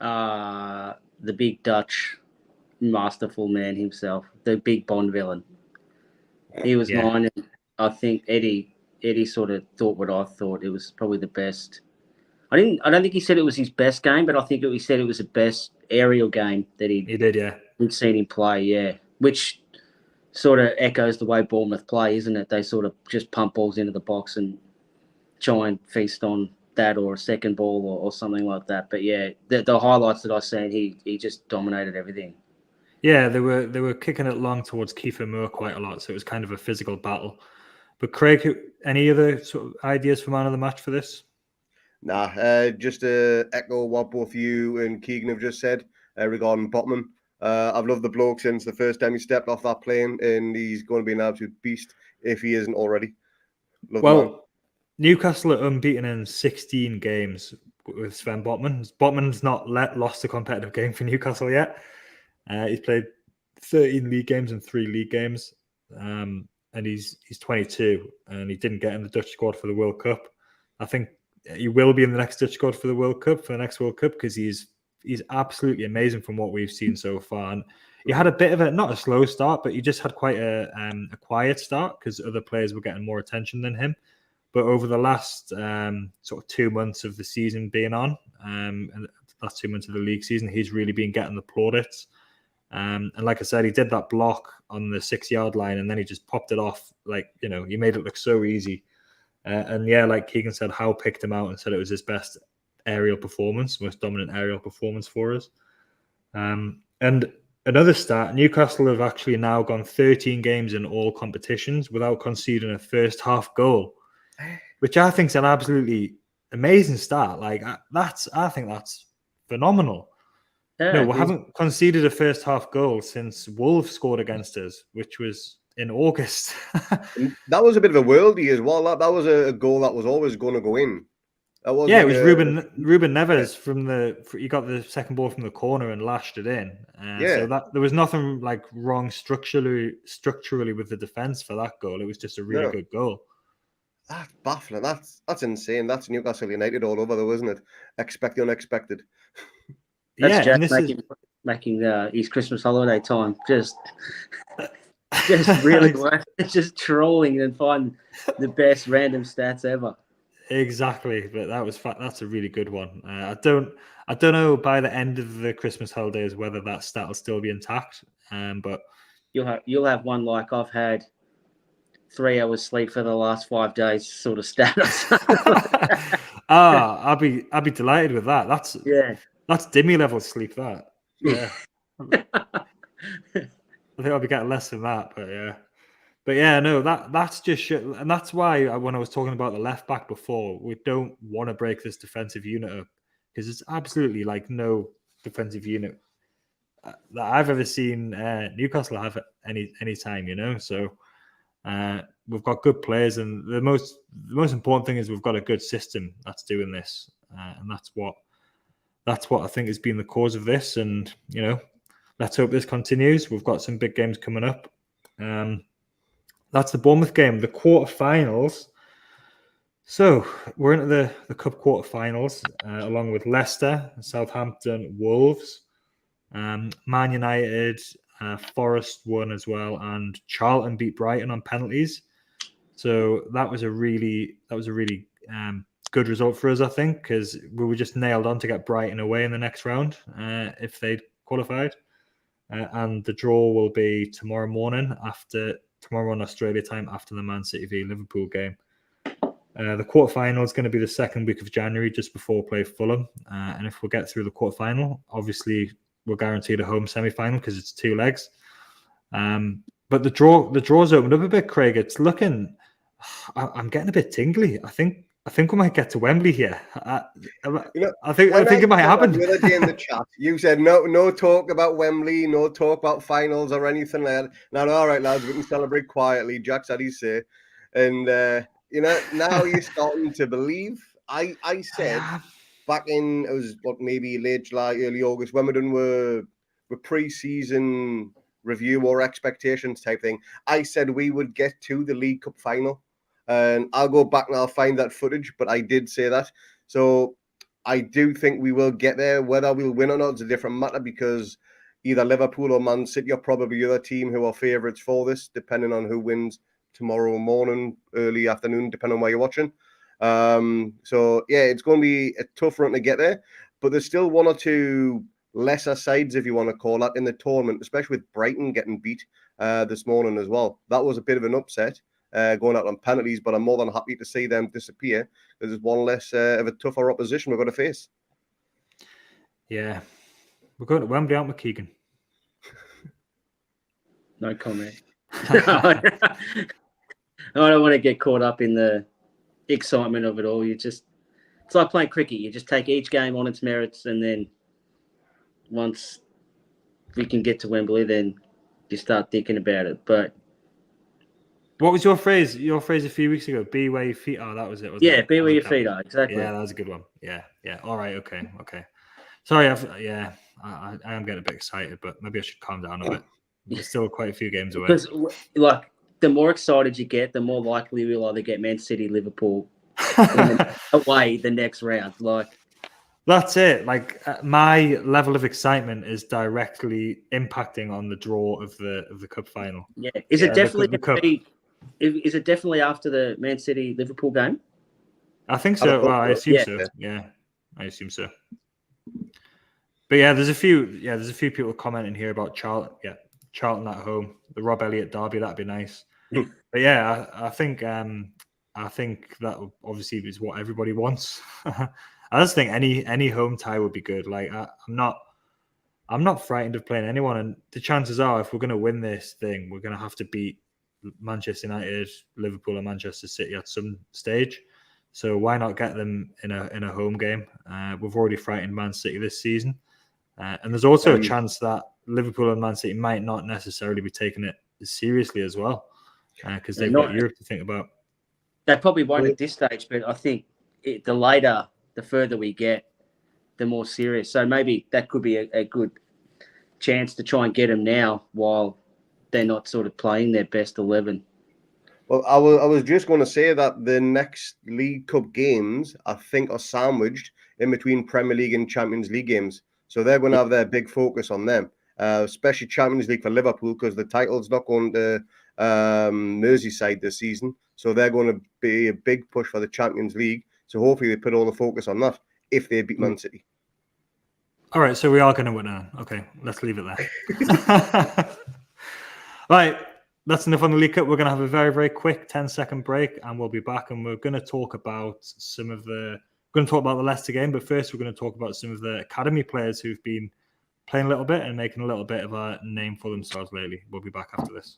The big Dutch masterful man himself, the big Bond villain. He was mine, and I think Eddie sort of thought what I thought. It was probably the best. I don't think he said it was his best game, but I think he said it was the best aerial game that he did. Yeah, we'd seen him play. Yeah, which sort of echoes the way Bournemouth play, isn't it? They sort of just pump balls into the box and try and feast on that or a second ball or something like that. But yeah, the highlights that I seen, he just dominated everything. Yeah, they were kicking it long towards Kiefer Moore quite a lot, so it was kind of a physical battle. But Craig, any other sort of ideas for man of the match for this? Nah, just to echo what both you and Keegan have just said regarding Botman. I've loved the bloke since the first time he stepped off that plane, and he's going to be an absolute beast if he isn't already. Newcastle are unbeaten in 16 games with Sven Botman. Botman's not lost a competitive game for Newcastle yet. He's played 13 league games and 3 league games, and he's 22, and he didn't get in the Dutch squad for the World Cup. I think he will be in the next Dutch squad for the next World Cup, because he's absolutely amazing from what we've seen so far. And he had a bit of not a slow start, but he just had quite a quiet start because other players were getting more attention than him. But over the last sort of 2 months of the season being on, and the last 2 months of the league season, he's really been getting the plaudits. And like I said, he did that block on the 6-yard line, and then he just popped it off. He made it look so easy. And yeah, like Keegan said, Howe picked him out and said it was his best aerial performance, most dominant aerial performance for us. And another stat, Newcastle have actually now gone 13 games in all competitions without conceding a first half goal, which I think is an absolutely amazing stat. I think that's phenomenal. Yeah, we haven't conceded a first half goal since Wolves scored against us, which was in August. That was a bit of a worldie as well. That was a goal that was always going to go in. It was Ruben Neves he got the second ball from the corner and lashed it in. So that there was nothing wrong structurally with the defense for that goal. It was just a really good goal. That's baffling. That's insane. That's Newcastle United all over, though, isn't it? Expect the unexpected. That's Jack making his Christmas holiday time just really work. Just trolling and find the best random stats ever. Exactly, but that's a really good one. I don't know by the end of the Christmas holidays whether that stat will still be intact. But you'll have one like I've had 3 hours sleep for the last 5 days sort of status. I'd be delighted with that. That's Dimmy level sleep. That I think I'll be getting less than that, but no, that's just shit. And that's why when I was talking about the left back before, we don't want to break this defensive unit up, because it's absolutely no defensive unit that I've ever seen Newcastle have at any time. So we've got good players, and the most important thing is we've got a good system that's doing this, and that's what I think has been the cause of this. And let's hope this continues. We've got some big games coming up. That's the Bournemouth game, the quarterfinals. So we're into the cup quarterfinals, along with Leicester, Southampton, Wolves, Man United, Forest won as well, and Charlton beat Brighton on penalties. So that was a really good result for us, I think, because we were just nailed on to get Brighton away in the next round if they'd qualified. And the draw will be tomorrow morning Australia time, after the Man City v Liverpool game. The quarterfinal is going to be the second week of January, just before we play Fulham. And if we get through the quarterfinal, obviously we're guaranteed a home semi-final because it's 2 legs. But the draw's opened up a bit, Craig. It's looking. I'm getting a bit tingly. I think we might get to Wembley here. I think it might happen. The other day in the chat, you said no talk about Wembley, no talk about finals or anything like that. Now, all right, lads, we can celebrate quietly. Jack's had his say, and now you're starting to believe. I said back in it was maybe late July, early August when we're done with pre-season review or expectations type thing. I said we would get to the League Cup final. And I'll go back and I'll find that footage, but I did say that. So I do think we will get there. Whether we'll win or not is a different matter because either Liverpool or Man City are probably the other team who are favourites for this, depending on who wins tomorrow morning, early afternoon, depending on where you're watching. So, yeah, it's going to be a tough run to get there. But there's still 1 or 2 lesser sides, if you want to call that, in the tournament, especially with Brighton getting beat this morning as well. That was a bit of an upset. Going out on penalties, but I'm more than happy to see them disappear. There's 1 less of a tougher opposition we're going to face. Yeah. We're going to Wembley, aren't we, Keegan? No comment. I don't want to get caught up in the excitement of it all. It's like playing cricket. You just take each game on its merits, and then once we can get to Wembley, then you start thinking about it. But what was your phrase? Your phrase a few weeks ago. Be where your feet are. That was it. Yeah, be where your feet are. Exactly. Yeah, that was a good one. Yeah. All right. Okay. Sorry. I am getting a bit excited, but maybe I should calm down a bit. There's still quite a few games away. Because, like, the more excited you get, the more likely we'll either get Man City, Liverpool away the next round. Like, that's it. Like, my level of excitement is directly impacting on the draw of the cup final. Yeah. Is it definitely after the Man City Liverpool game? I think so. Well, I assume so. Yeah, I assume so. But yeah, there's a few people commenting here about Charlton. Yeah, Charlton at home, the Rob Elliott derby. That'd be nice. But yeah, I think that obviously is what everybody wants. I just think any home tie would be good. Like I'm not frightened of playing anyone, and the chances are, if we're going to win this thing, we're going to have to beat Manchester United, Liverpool, and Manchester City at some stage. So why not get them in a home game? We've already frightened Man City this season, and there's also a chance that Liverpool and Man City might not necessarily be taking it seriously as well, because they've got Europe to think about. They probably won't at this stage, but I think the further we get, the more serious. So maybe that could be a good chance to try and get them now while they're not sort of playing their best 11. Well, I was just going to say that the next League Cup games, I think, are sandwiched in between Premier League and Champions League games. So they're going to have their big focus on them, especially Champions League for Liverpool, because the title's not going to Merseyside this season. So they're going to be a big push for the Champions League. So hopefully they put all the focus on that if they beat Man City. All right, so we are going to win now. Okay, let's leave it there. Right, that's enough on the League Cup. We're going to have a very, very quick 10-second break, and we'll be back, and we're going to talk about the Leicester game, but first we're going to talk about some of the academy players who've been playing a little bit and making a little bit of a name for themselves lately. We'll be back after this.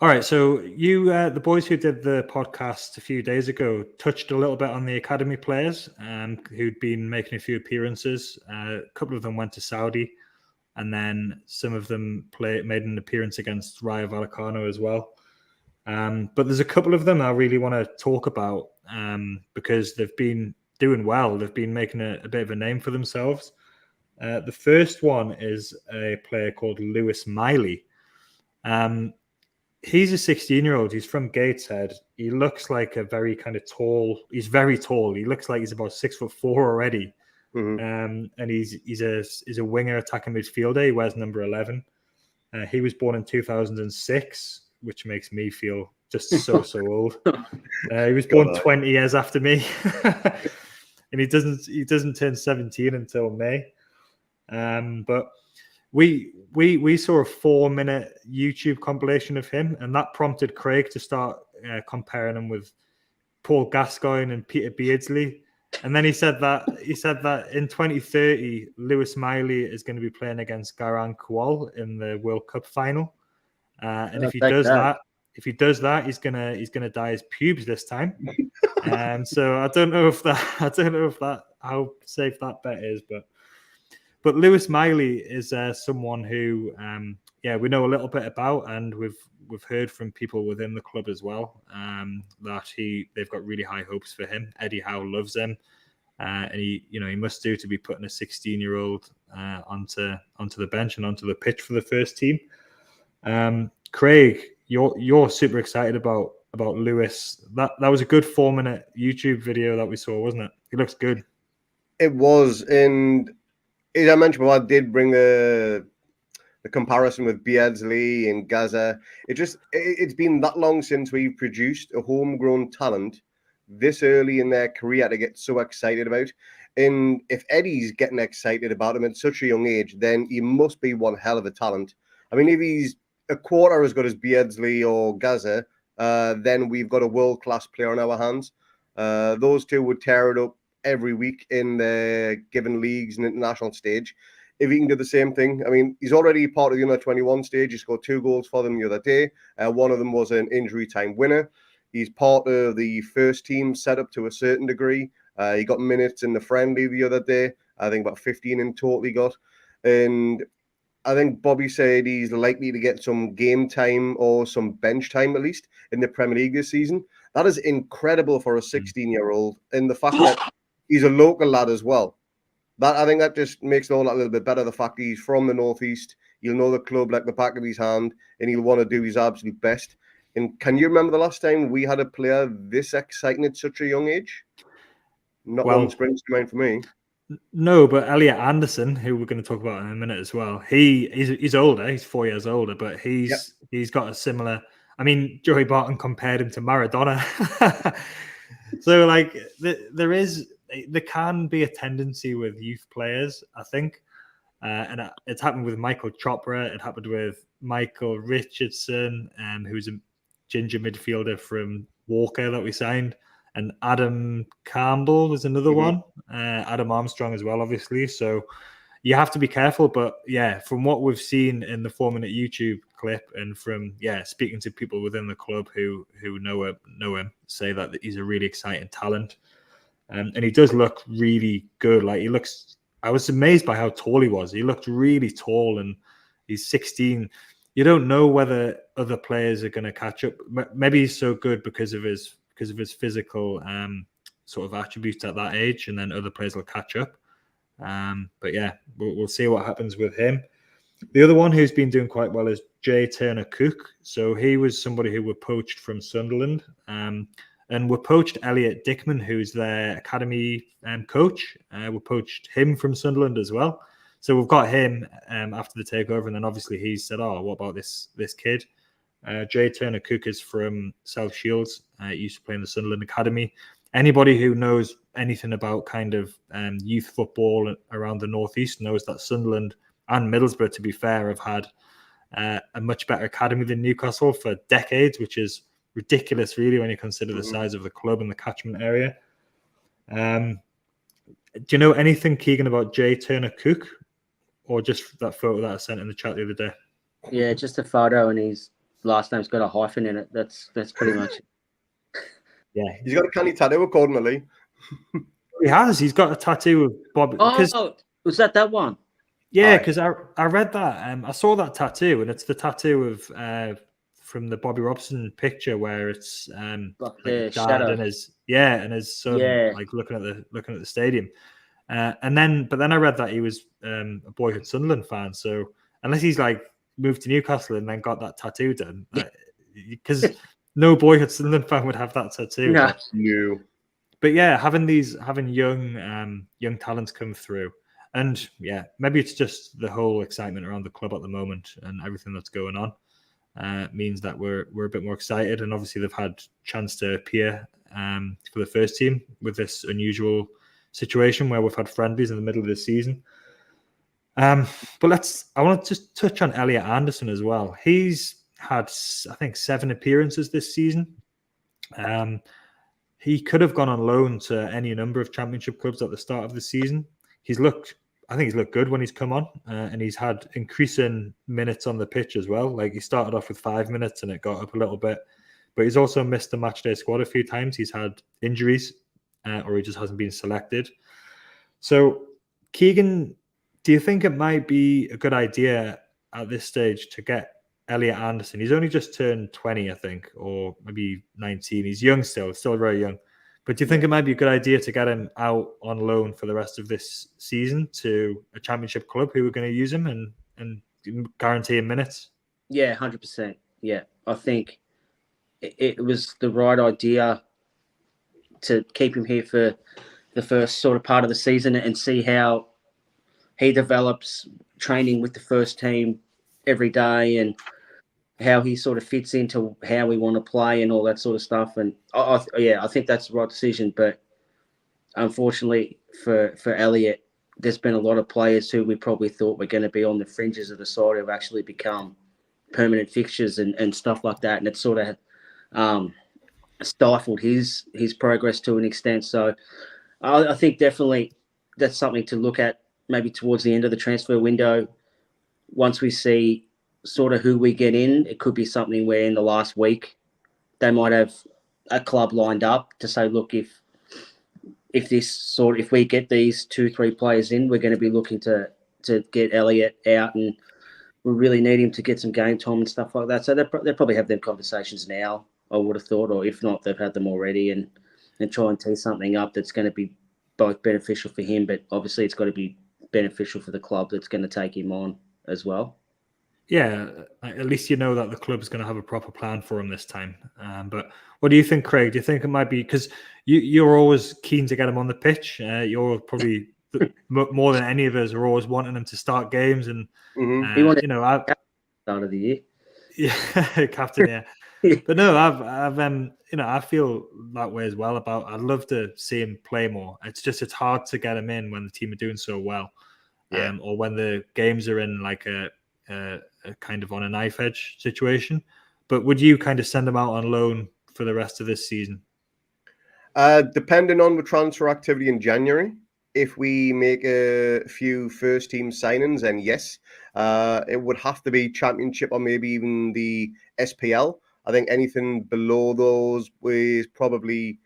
All right, so you, the boys who did the podcast a few days ago, touched a little bit on the academy players who'd been making a few appearances. A couple of them went to Saudi, and then some of them made an appearance against Rayo Vallecano as well. But there's a couple of them I really want to talk about because they've been doing well. They've been making a bit of a name for themselves. The first one is a player called Lewis Miley. He's a 16-year-old. He's from Gateshead. He looks like a very kind of tall. He's very tall. He looks like he's about 6'4" already. Mm-hmm. And he's a winger attacking midfielder. He wears number 11. He was born in 2006, which makes me feel just so old. He was born 20 years after me. and he doesn't turn 17 until May. But we saw a 4-minute YouTube compilation of him, and that prompted Craig to start comparing him with Paul Gascoigne and Peter Beardsley. And then he said that in 2030, Lewis Miley is going to be playing against Garang Kual in the World Cup final. And if he does that, he's gonna dye his pubes this time. So I don't know if that how safe that bet is, but Lewis Miley is someone who we know a little bit about, and we've heard from people within the club as well that they've got really high hopes for him. Eddie Howe loves him, and he must do to be putting a 16-year-old onto the bench and onto the pitch for the first team. Craig, you're super excited about Lewis. That was a good 4-minute YouTube video that we saw, wasn't it? He looks good. It was, and as I mentioned before, I did bring the comparison with Beardsley and Gaza. It's been that long since we've produced a homegrown talent this early in their career to get so excited about. And if Eddie's getting excited about him at such a young age, then he must be one hell of a talent. I mean, if he's a quarter as good as Beardsley or Gaza, then we've got a world-class player on our hands. Those two would tear it up every week in the given leagues and international stage. If he can do the same thing, I mean, he's already part of the under-21 stage. He scored 2 goals for them the other day. One of them was an injury time winner. He's part of the first team setup to a certain degree. He got minutes in the friendly the other day. I think about 15 in total he got. And I think Bobby said he's likely to get some game time or some bench time at least in the Premier League this season. That is incredible for a 16-year-old. And the fact that he's a local lad as well. I think that just makes it all that a little bit better. The fact he's from the Northeast, he'll know the club like the back of his hand, and he'll want to do his absolute best. And can you remember the last time we had a player this exciting at such a young age? Not one springs to mind for me. No, but Elliot Anderson, who we're going to talk about in a minute as well, he's older. He's 4 years older, but he's got a similar. I mean, Joey Barton compared him to Maradona. So, like, there can be a tendency with youth players, I think, and it's happened with Michael Chopra. It happened with Michael Richardson, who's a ginger midfielder from Walker that we signed. And Adam Campbell was another one. Adam Armstrong as well, obviously. So you have to be careful. But yeah, from what we've seen in the 4-minute YouTube clip, and from speaking to people within the club who know him, say that he's a really exciting talent. And he does look really good. Like, I was amazed by how tall he was. He looked really tall, and he's 16. You don't know whether other players are going to catch up. Maybe he's so good because of his physical sort of attributes at that age, and then other players will catch up. But yeah, we'll see what happens with him. The other one who's been doing quite well is Jay Turner-Cook. So he was somebody who were poached from Sunderland, and we poached Elliot Dickman, who's their academy coach. We poached him from Sunderland as well. So we've got him after the takeover, and then obviously he said, "Oh, what about this kid?" Jay Turner-Cook is from South Shields. He used to play in the Sunderland Academy. Anybody who knows anything about kind of youth football around the Northeast knows that Sunderland and Middlesbrough, to be fair, have had a much better academy than Newcastle for decades, which is ridiculous, really, when you consider the size of the club and the catchment area. Do you know anything, Keegan, about Jay Turner-Cook, or just that photo that I sent in the chat the other day? Yeah, just a photo, and his last name's got a hyphen in it. That's pretty much it. Yeah, he's got a canny tattoo, accordingly. He has. He's got a tattoo of Bob. Oh, was that one? Yeah, because I read that. I saw that tattoo, and it's the tattoo of from the Bobby Robson picture where it's like dad shadow. and his son like looking at the stadium. But then I read that he was a boyhood Sunderland fan. So unless he's like moved to Newcastle and then got that tattoo done, because no boyhood Sunderland fan would have that tattoo. No. But yeah, having young talents come through, and yeah, maybe it's just the whole excitement around the club at the moment and everything that's going on means that we're a bit more excited. And obviously they've had chance to appear for the first team with this unusual situation where we've had friendlies in the middle of the season. But I want to just touch on Elliot Anderson as well. He's had, I think, 7 appearances this season. He could have gone on loan to any number of championship clubs at the start of the season. I think he's looked good when he's come on, and he's had increasing minutes on the pitch as well. Like, he started off with 5 minutes and it got up a little bit, but he's also missed the matchday squad a few times. He's had injuries, or he just hasn't been selected. So, Keegan, do you think it might be a good idea at this stage to get Elliot Anderson? He's only just turned 20, I think, or maybe 19. He's young still very young. But do you think it might be a good idea to get him out on loan for the rest of this season to a championship club who are going to use him and guarantee him minutes? Yeah, 100%. Yeah, I think it was the right idea to keep him here for the first sort of part of the season and see how he develops, training with the first team every day, and how he sort of fits into how we want to play and all that sort of stuff. And I think that's the right decision. But unfortunately for Elliot, there's been a lot of players who we probably thought were going to be on the fringes of the side who have actually become permanent fixtures and stuff like that. And it sort of stifled his progress to an extent. So I think definitely that's something to look at maybe towards the end of the transfer window. Once we see sort of who we get in, it could be something where in the last week they might have a club lined up to say, look, if we get these 2-3 players in, we're going to be looking to get Elliot out, and we really need him to get some game time and stuff like that. So they probably have them conversations now, I would have thought, or if not, they've had them already, and try and tee something up that's going to be both beneficial for him, but obviously it's got to be beneficial for the club that's going to take him on as well. Yeah, at least you know that the club's going to have a proper plan for him this time. But what do you think, Craig? Do you think it might be because you're always keen to get him on the pitch? You're probably more than any of us are always wanting him to start games, and start of the year. Yeah, captain. Yeah, but no, I feel that way as well. I'd love to see him play more. It's hard to get him in when the team are doing so well, or when the games are in like a kind of on a knife edge situation. But would you kind of send him out on loan for the rest of this season? Depending on the transfer activity in January, if we make a few first team signings, then yes, it would have to be Championship or maybe even the SPL. I think anything below those is probably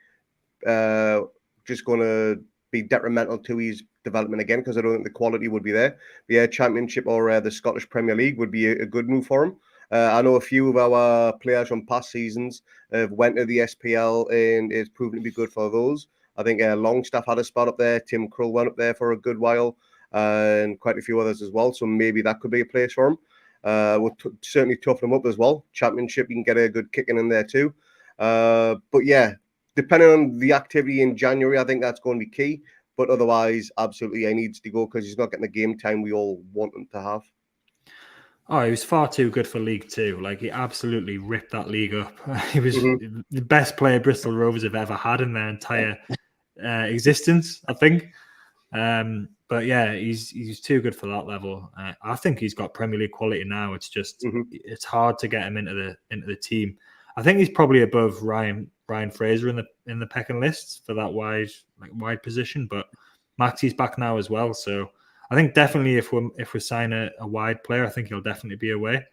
just going to be detrimental to his development again, because I don't think the quality would be there. The Championship or the Scottish Premier League would be a good move for him. I know a few of our players from past seasons have went to the SPL and it's proven to be good for those. I think Longstaff had a spot up there. Tim Krull went up there for a good while, and quite a few others as well. So maybe that could be a place for him. We'll certainly toughen him up as well. Championship, you can get a good kicking in there too. But yeah, depending on the activity in January, I think that's going to be key. But otherwise, absolutely, he needs to go because he's not getting the game time we all want him to have. Oh, he was far too good for League Two. Like, he absolutely ripped that league up. He was the best player Bristol Rovers have ever had in their entire existence, I think. But yeah, he's too good for that level. I think he's got Premier League quality now. It's just it's hard to get him into the team. I think he's probably above Ryan Fraser in the pecking list for that wide position. But Maxi's back now as well, so I think definitely if we sign a wide player, I think he'll definitely be away.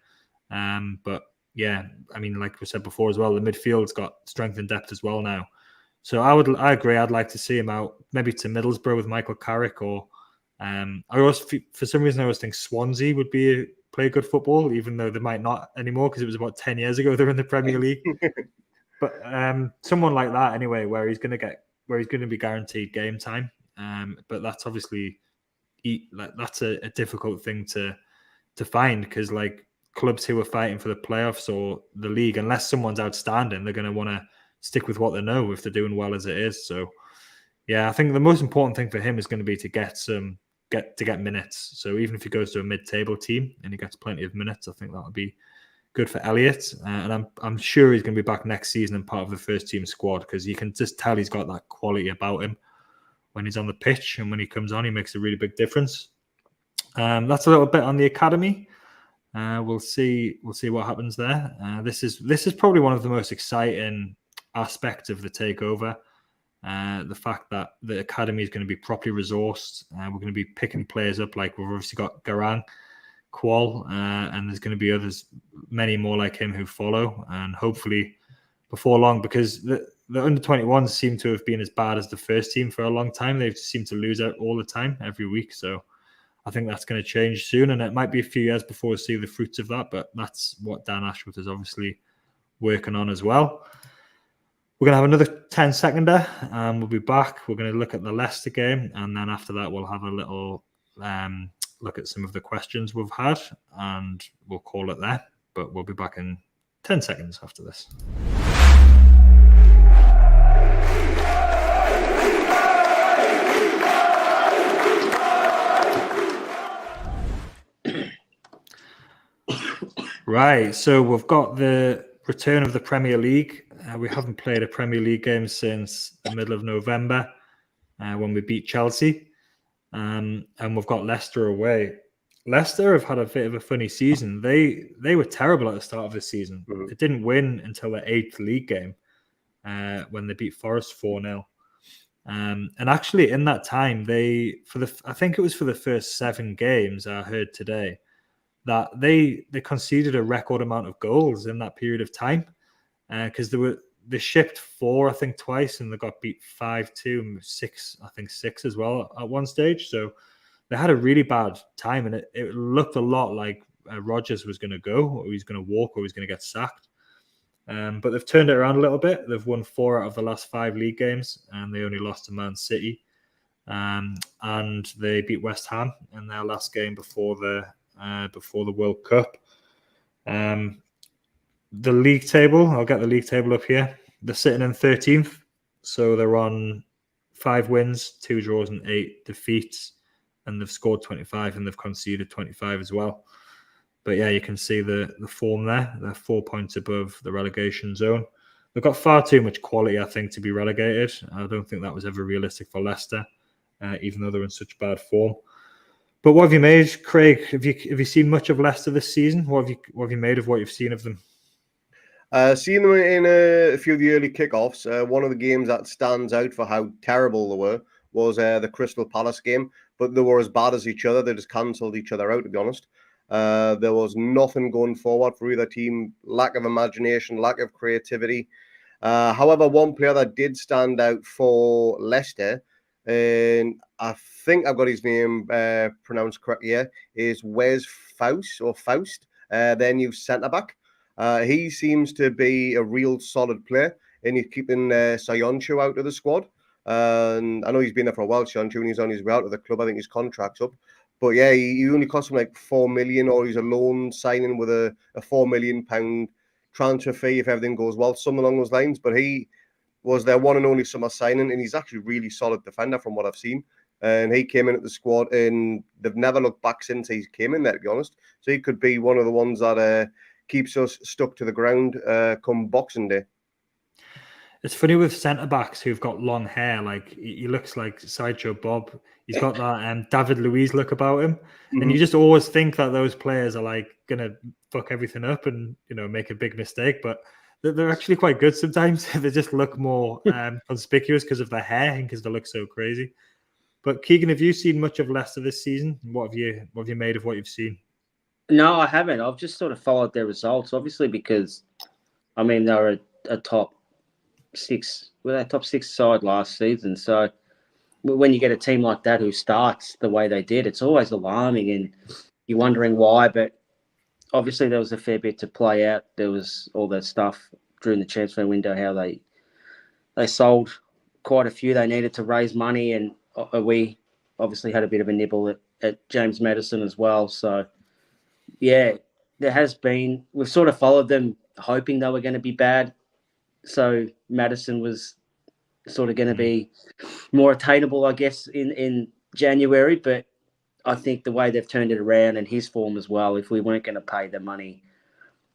But yeah, I mean, like we said before as well, the midfield's got strength and depth as well now. So I agree. I'd like to see him out maybe to Middlesbrough with Michael Carrick, or I also, for some reason, I always think Swansea would play good football, even though they might not anymore because it was about 10 years ago they're in the Premier League. But someone like that anyway, where he's going to be guaranteed game time. But that's obviously that's a difficult thing to find, because like clubs who are fighting for the playoffs or the league, unless someone's outstanding, they're going to want to stick with what they know if they're doing well as it is. So yeah, I think the most important thing for him is going to be to get minutes. So even if he goes to a mid-table team and he gets plenty of minutes, I think that would be good for Elliot. And I'm sure he's going to be back next season and part of the first team squad, because you can just tell he's got that quality about him when he's on the pitch, and when he comes on, he makes a really big difference. That's a little bit on the academy. We'll see what happens there. This is probably one of the most exciting aspects of the takeover. The fact that the academy is going to be properly resourced. We're going to be picking players up, like we've obviously got Garang, Qual, and there's going to be many more like him who follow, and hopefully before long, because the under-21s seem to have been as bad as the first team for a long time. They seem to lose out all the time, every week. So I think that's going to change soon, and it might be a few years before we see the fruits of that, but that's what Dan Ashworth is obviously working on as well. We're going to have another 10-seconder, and we'll be back. We're going to look at the Leicester game, and then after that, we'll have a little look at some of the questions we've had, and we'll call it there. But we'll be back in 10 seconds after this. Right, so we've got the return of the Premier League. We haven't played a Premier League game since the middle of November when we beat Chelsea. And we've got Leicester away. Leicester have had a bit of a funny season. They were terrible at the start of the season. Mm-hmm. They didn't win until the 8th league game when they beat Forest 4-0. And actually in that time, I think it was for the first 7 games I heard today, that they conceded a record amount of goals in that period of time, because they shipped 4, I think, twice, and they got beat 5-2 and 6, I think 6 as well at one stage. So they had a really bad time, and it looked a lot like Rodgers was going to go, or he's going to walk, or he's going to get sacked. But they've turned it around a little bit. They've won 4 out of the last 5 league games, and they only lost to Man City. And they beat West Ham in their last game before the World Cup. The league table, I'll get the league table up here. They're sitting in 13th, so they're on 5 wins, 2 draws, and 8 defeats, and they've scored 25 and they've conceded 25 as well. But yeah, you can see the form there. They're 4 points above the relegation zone. They've got far too much quality, I think, to be relegated. I don't think that was ever realistic for Leicester, even though they're in such bad form. But what have you made, Craig? Have you seen much of Leicester this season? What have you made of what you've seen of them? Seeing them in a few of the early kickoffs, one of the games that stands out for how terrible they were was the Crystal Palace game. But they were as bad as each other. They just cancelled each other out, to be honest. There was nothing going forward for either team. Lack of imagination, lack of creativity. However, one player that did stand out for Leicester, and I think I've got his name pronounced correctly here, is Wes Faust, their new centre-back. He seems to be a real solid player, and he's keeping Sayonchu out of the squad. And I know he's been there for a while, Sayonchu, and he's on his way out of the club. I think his contract's up. But yeah, he only cost him like 4 million, or he's a loan signing with a £4 million transfer fee if everything goes well, something along those lines. But he was their one and only summer signing, and he's actually a really solid defender from what I've seen. And he came in at the squad, and they've never looked back since he came in there, to be honest. So he could be one of the ones that keeps us stuck to the ground come Boxing Day. It's funny with centre-backs who've got long hair. Like, he looks like Sideshow Bob. He's got that David Luiz look about him. Mm-hmm. And you just always think that those players are like going to fuck everything up and, make a big mistake. But they're actually quite good sometimes. They just look more conspicuous because of their hair and because they look so crazy. But Keegan, have you seen much of Leicester this season? What have you made of what you've seen? No, I haven't. I've just sort of followed their results, obviously, because, they're a top 6. Well, they're top 6 side last season. So when you get a team like that who starts the way they did, it's always alarming and you're wondering why. But obviously there was a fair bit to play out. There was all that stuff during the transfer window, how they sold quite a few. They needed to raise money, and we obviously had a bit of a nibble at James Maddison as well. So, yeah, we've sort of followed them hoping they were going to be bad. So Maddison was sort of going to be more attainable, I guess, in January. But I think the way they've turned it around and his form as well, if we weren't going to pay the money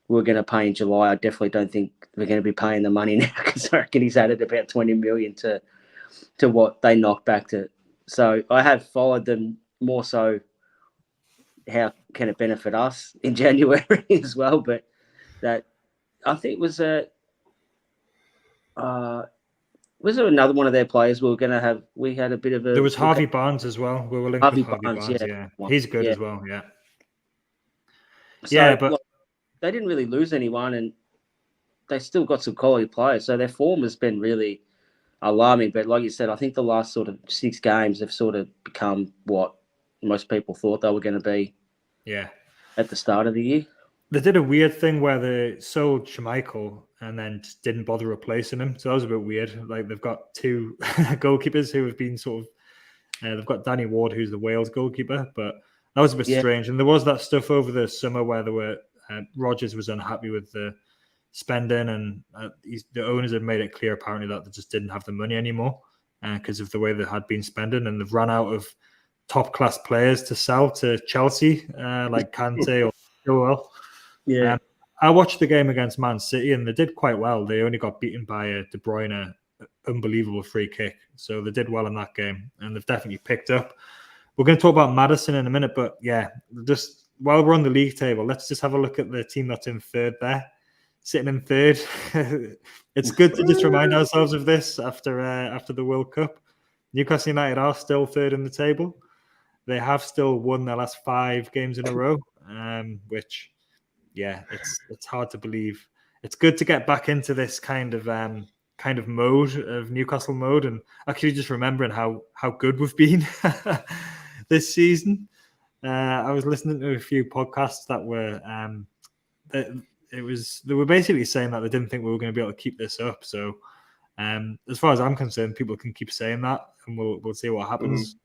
we were going to pay in July, I definitely don't think we're going to be paying the money now, because I reckon he's added about 20 million to to what they knocked back to. So I have followed them more so. How can it benefit us in January as well? But that I think it was was there another one of their players we were going to have? We had a bit of a. There was Harvey Barnes as well. We were linked with Harvey Barnes. Yeah. He's good as well. Yeah. So, but they didn't really lose anyone, and they still got some quality players. So their form has been really alarming. But like you said, I think the last sort of 6 games have sort of become what most people thought they were going to be. Yeah. At the start of the year. They did a weird thing where they sold Schmeichel and then just didn't bother replacing him. So that was a bit weird. Like they've got 2 goalkeepers who have been sort of. They've got Danny Ward, who's the Wales goalkeeper, but that was a bit strange. And there was that stuff over the summer where there were Rodgers was unhappy with the spending, and the owners had made it clear apparently that they just didn't have the money anymore because of the way they had been spending, and they've run out of top class players to sell to Chelsea, like Kante or Joel. Yeah. I watched the game against Man City and they did quite well. They only got beaten by a De Bruyne unbelievable free kick. So they did well in that game and they've definitely picked up. We're going to talk about Maddison in a minute, but yeah, just while we're on the league table, let's just have a look at the team that's in third there, sitting in third. It's good to just remind ourselves of this after the World Cup. Newcastle United are still third in the table. They have still won their last 5 games in a row, which, yeah, it's hard to believe. It's good to get back into this kind of mode of Newcastle mode, and actually just remembering how good we've been this season. I was listening to a few podcasts that were they were basically saying that they didn't think we were going to be able to keep this up. So as far as I'm concerned, people can keep saying that, and we'll see what happens.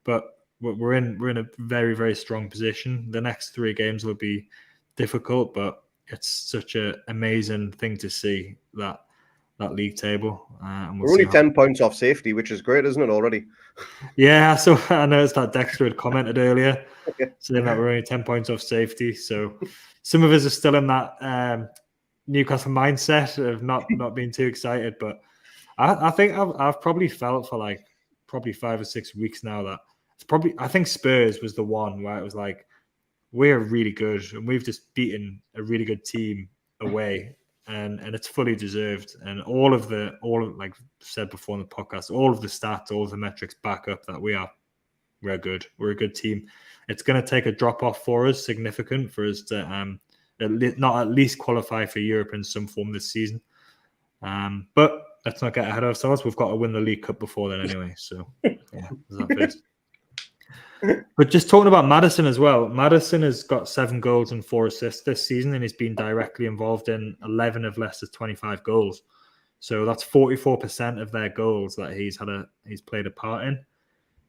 But we're in a very, very strong position. The next 3 games will be difficult, but it's such an amazing thing to see that league table. And we're only 10 points off safety, which is great, isn't it, already? Yeah, so I noticed that Dexter had commented earlier saying that we're only 10 points off safety. So some of us are still in that Newcastle mindset of not being too excited. But I think I've probably felt for like probably 5 or 6 weeks now that it's probably, I think Spurs was the one where it was like, we're really good and we've just beaten a really good team away. And it's fully deserved. And all of like said before in the podcast, all of the stats, all of the metrics back up that we're good. We're a good team. It's going to take a drop off for us, significant for us to not at least qualify for Europe in some form this season. But let's not get ahead of ourselves. We've got to win the League Cup before then anyway. So yeah, there's that first. But just talking about Maddison as well, Maddison has got 7 goals and 4 assists this season, and he's been directly involved in 11 of Leicester's 25 goals. So that's 44% of their goals that he's played a part in.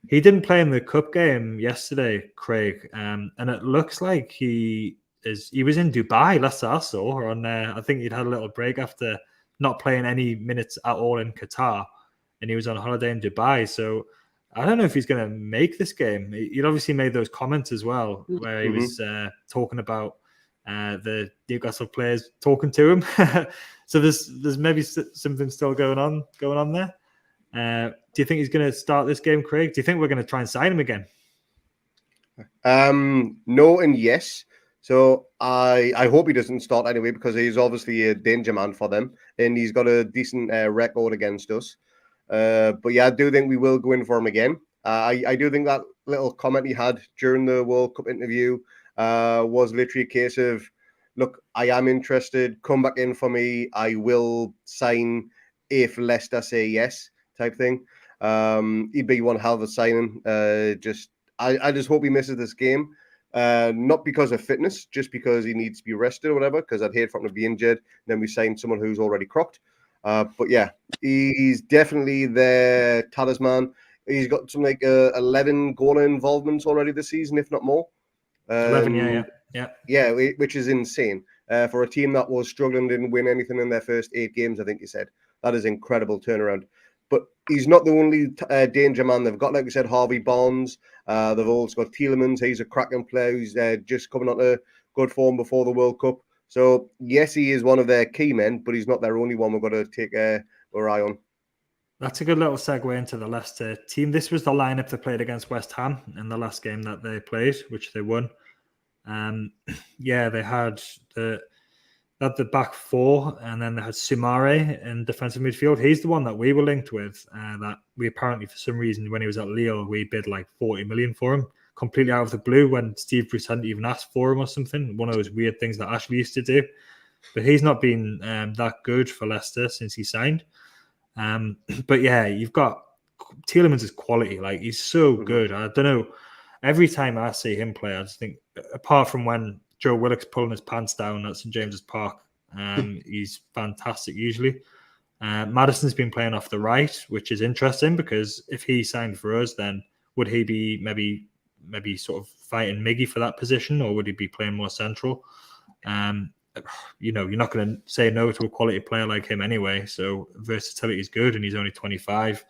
He didn't play in the cup game yesterday, Craig, and it looks like he was in Dubai. Last I saw on there. I think he'd had a little break after not playing any minutes at all in Qatar, and he was on holiday in Dubai. So I don't know if he's going to make this game. He'd obviously made those comments as well, where he was talking about the Newcastle players talking to him. So there's maybe something still going on there. Do you think he's going to start this game, Craig? Do you think we're going to try and sign him again? No and yes. So I hope he doesn't start anyway, because he's obviously a danger man for them, and he's got a decent record against us. But yeah, I do think we will go in for him again. I do think that little comment he had during the World Cup interview was literally a case of, look, I am interested. Come back in for me. I will sign if Leicester say yes, type thing. He'd be one hell of a signing. I just hope he misses this game. Not because of fitness, just because he needs to be rested or whatever, because I'd hate for him to be injured. Then we sign someone who's already crocked. But yeah, he's definitely their talisman. He's got something like 11 goal involvements already this season, if not more. 11, yeah, which is insane for a team that was struggling, didn't win anything in their first 8 games. I think you said that is incredible turnaround. But he's not the only danger man they've got. Like I said, Harvey Barnes. They've also got Tielemans. He's a cracking player who's just coming onto good form before the World Cup. So, yes, he is one of their key men, but he's not their only one we've got to take our eye on. That's a good little segue into the Leicester team. This was the lineup they played against West Ham in the last game that they played, which they won. They had the back four, and then they had Sumare in defensive midfield. He's the one that we were linked with. That we apparently, for some reason, when he was at Lille, we bid like 40 million for him, completely out of the blue, when Steve Bruce hadn't even asked for him or something. One of those weird things that Ashley used to do. But he's not been that good for Leicester since he signed. But yeah, you've got Tielemans' quality. Like, he's so good. I don't know. Every time I see him play, I just think, apart from when Joe Willock's pulling his pants down at St James's Park, he's fantastic usually. Maddison's been playing off the right, which is interesting, because if he signed for us, then would he be maybe sort of fighting Miggy for that position, or would he be playing more central? You're not going to say no to a quality player like him anyway. So versatility is good, and he's only 25.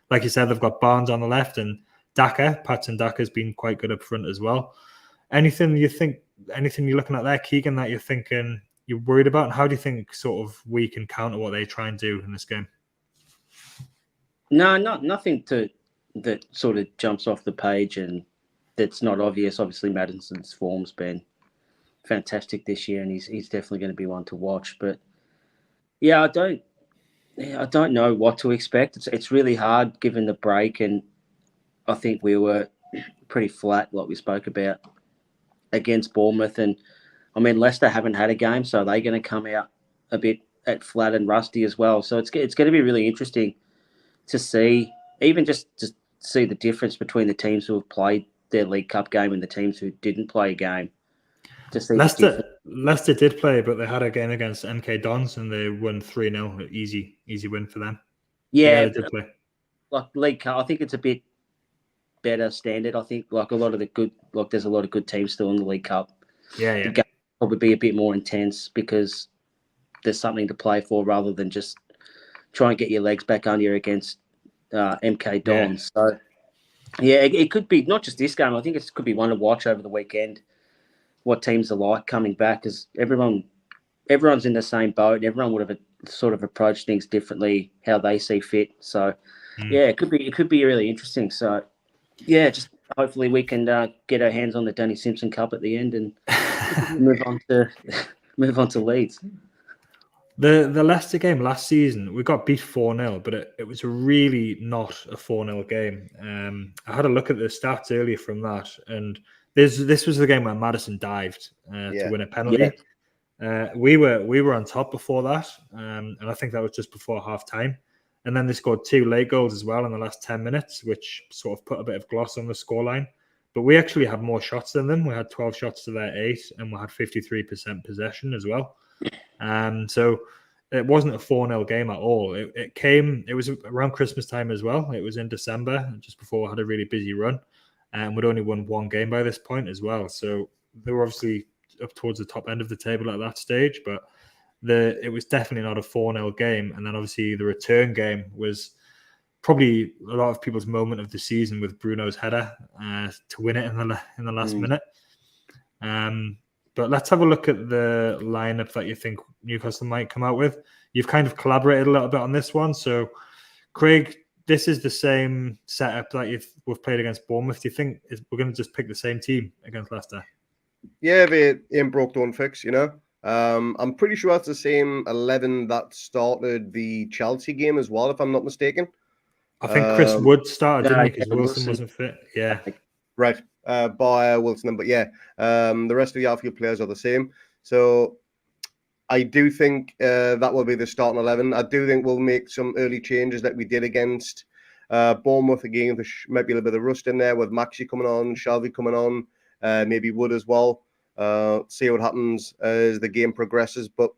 Like you said, they've got Barnes on the left, and Patson Daka's been quite good up front as well. Anything you're looking at there, Keegan, that you're thinking you're worried about, and how do you think sort of we can counter what they try and do in this game? No, nothing that sort of jumps off the page and that's not obvious. Obviously, Maddison's form's been fantastic this year, and he's definitely going to be one to watch. But yeah, I don't know what to expect. It's really hard given the break, and I think we were pretty flat, like we spoke about, against Bournemouth. And I mean, Leicester haven't had a game, so they're going to come out a bit at flat and rusty as well. So it's going to be really interesting to see, even just to see the difference between the teams who have played their League Cup game and the teams who didn't play a game. To see Leicester did play, but they had a game against MK Dons and they won 3-0. Easy win for them. Yeah, they did play. Like League Cup, I think it's a bit better standard. I think there's a lot of good teams still in the League Cup. Yeah. The game will probably be a bit more intense because there's something to play for rather than just try and get your legs back under you against MK Dons. Yeah. So yeah, it could be not just this game. I think it could be one to watch over the weekend. What teams are like coming back, because everyone's in the same boat, and everyone would have sort of approached things differently, how they see fit. So yeah, it could be really interesting. So yeah, just hopefully we can get our hands on the Danny Simpson Cup at the end and move on to Leeds. The Leicester game last season, we got beat 4-0, but it was really not a 4-0 game. I had a look at the stats earlier from that, and this was the game where Maddison dived to win a penalty. Yeah. We were on top before that, and I think that was just before half time. And then they scored 2 late goals as well in the last 10 minutes, which sort of put a bit of gloss on the scoreline. But we actually had more shots than them. We had 12 shots to their 8, and we had 53% possession as well. So it wasn't a 4-0 game at all. It was around Christmas time as well. It was in December, just before we had a really busy run. And we'd only won 1 game by this point as well. So they were obviously up towards the top end of the table at that stage, but it was definitely not a 4-0 game. And then obviously the return game was probably a lot of people's moment of the season with Bruno's header to win it in the last minute. But let's have a look at the lineup that you think Newcastle might come out with. You've kind of collaborated a little bit on this one. So, Craig, this is the same setup that we've played against Bournemouth. Do you think we're going to just pick the same team against Leicester? Yeah, they ain't broke, don't fix, I'm pretty sure it's the same 11 that started the Chelsea game as well, if I'm not mistaken. I think Chris Wood started, didn't he? Because Wilson wasn't fit. Yeah. Right. By Wilson. But yeah, the rest of the outfield players are the same. So I do think that will be the starting 11. I do think we'll make some early changes that we did against Bournemouth again. There might be a little bit of rust in there with Maxi coming on, Shelby coming on, maybe Wood as well. See what happens as the game progresses. But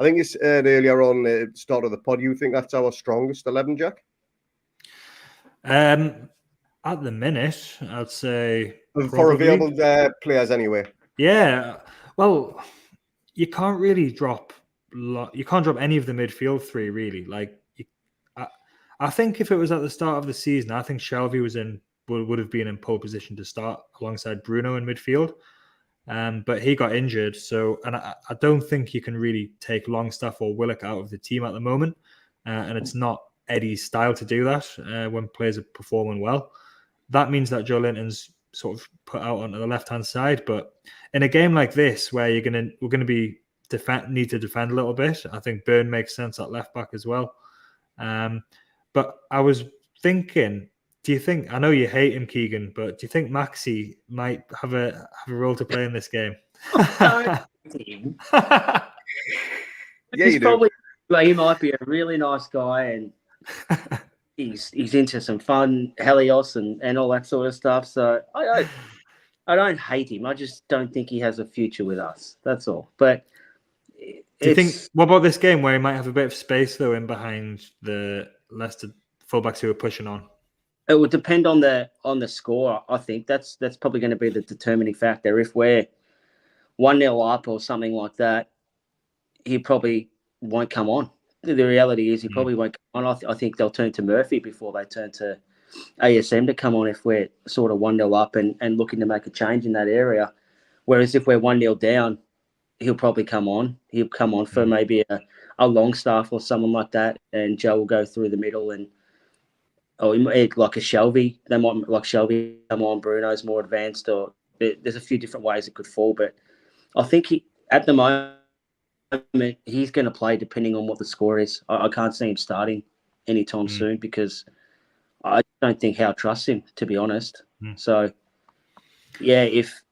I think you said earlier on the start of the pod, you think that's our strongest 11, Jack? At the minute, I'd say for available players anyway. Yeah, well, you can't really drop. You can't drop any of the midfield 3 really. Like, I think if it was at the start of the season, I think Shelby would have been in pole position to start alongside Bruno in midfield. But he got injured, and I don't think you can really take Longstaff or Willock out of the team at the moment. And it's not Eddie's style to do that when players are performing well. That means that Joe Linton's sort of put out onto the left-hand side. But in a game like this, where we're gonna be need to defend a little bit, I think Byrne makes sense at left back as well. But I was thinking, do you think, I know you hate him, Keegan, but do you think Maxi might have a role to play in this game? Yeah, you probably, he might be a really nice guy, and he's into some fun Helios and all that sort of stuff. So I don't hate him. I just don't think he has a future with us. That's all. But do you think, what about this game where he might have a bit of space though in behind the Leicester fullbacks who are pushing on? It would depend on the score. I think that's probably going to be the determining factor. If we're 1-0 up or something like that, he probably won't come on. The reality is he probably won't come on. I think they'll turn to Murphy before they turn to ASM to come on if we're sort of 1-0 up and looking to make a change in that area. Whereas if we're 1-0 down, he'll probably come on. He'll come on for maybe a Longstaff or someone like that, and Joe will go through the middle like a Shelby. They might like Shelby come on. Bruno's more advanced, or there's a few different ways it could fall. But I think at the moment he's going to play depending on what the score is. I can't see him starting anytime soon because I don't think Howe trusts him, to be honest. So yeah, if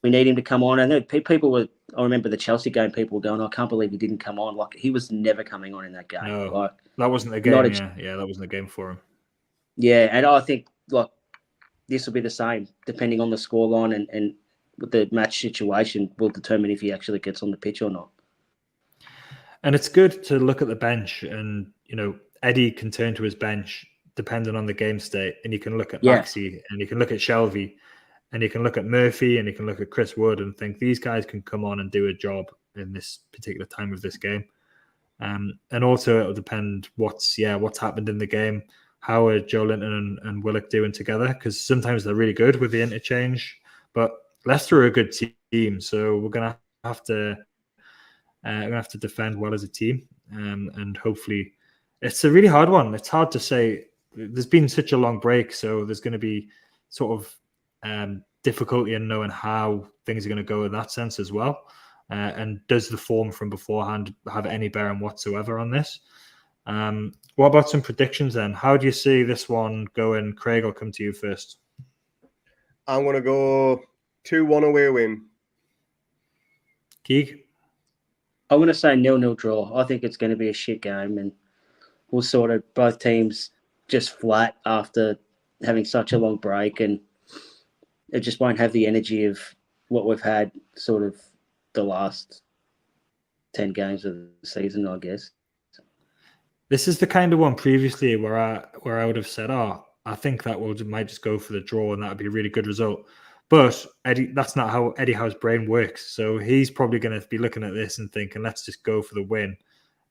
we need him to come on, and people were. I remember the Chelsea game. People were going, "I can't believe he didn't come on." Like he was never coming on in that game. No, like that wasn't the game. Yeah, that wasn't the game for him. Yeah, and I think like this will be the same, depending on the scoreline and with the match situation will determine if he actually gets on the pitch or not. And it's good to look at the bench, and Eddie can turn to his bench depending on the game state, and you can look at Maxi, and you can look at Shelby, and you can look at Murphy, and you can look at Chris Wood, and think these guys can come on and do a job in this particular time of this game. And also it'll depend what's happened in the game. How are Joe Linton and Willock doing together? Because sometimes they're really good with the interchange, but Leicester are a good team, so we're gonna have to defend well as a team, and hopefully, it's a really hard one. It's hard to say. There's been such a long break, so there's going to be sort of difficulty in knowing how things are going to go in that sense as well. And does the form from beforehand have any bearing whatsoever on this? What about some predictions then? How do you see this one going? Craig, I'll come to you first. I'm going to go 2-1 away win. Keeg? I'm going to say 0-0 draw. I think it's going to be a shit game, and we'll sort of both teams just flat after having such a long break, and it just won't have the energy of what we've had sort of the last 10 games of the season, I guess. This is the kind of one previously where I would have said, I think that might just go for the draw, and that would be a really good result. But Eddie, that's not how Eddie Howe's brain works. So he's probably going to be looking at this and thinking, let's just go for the win.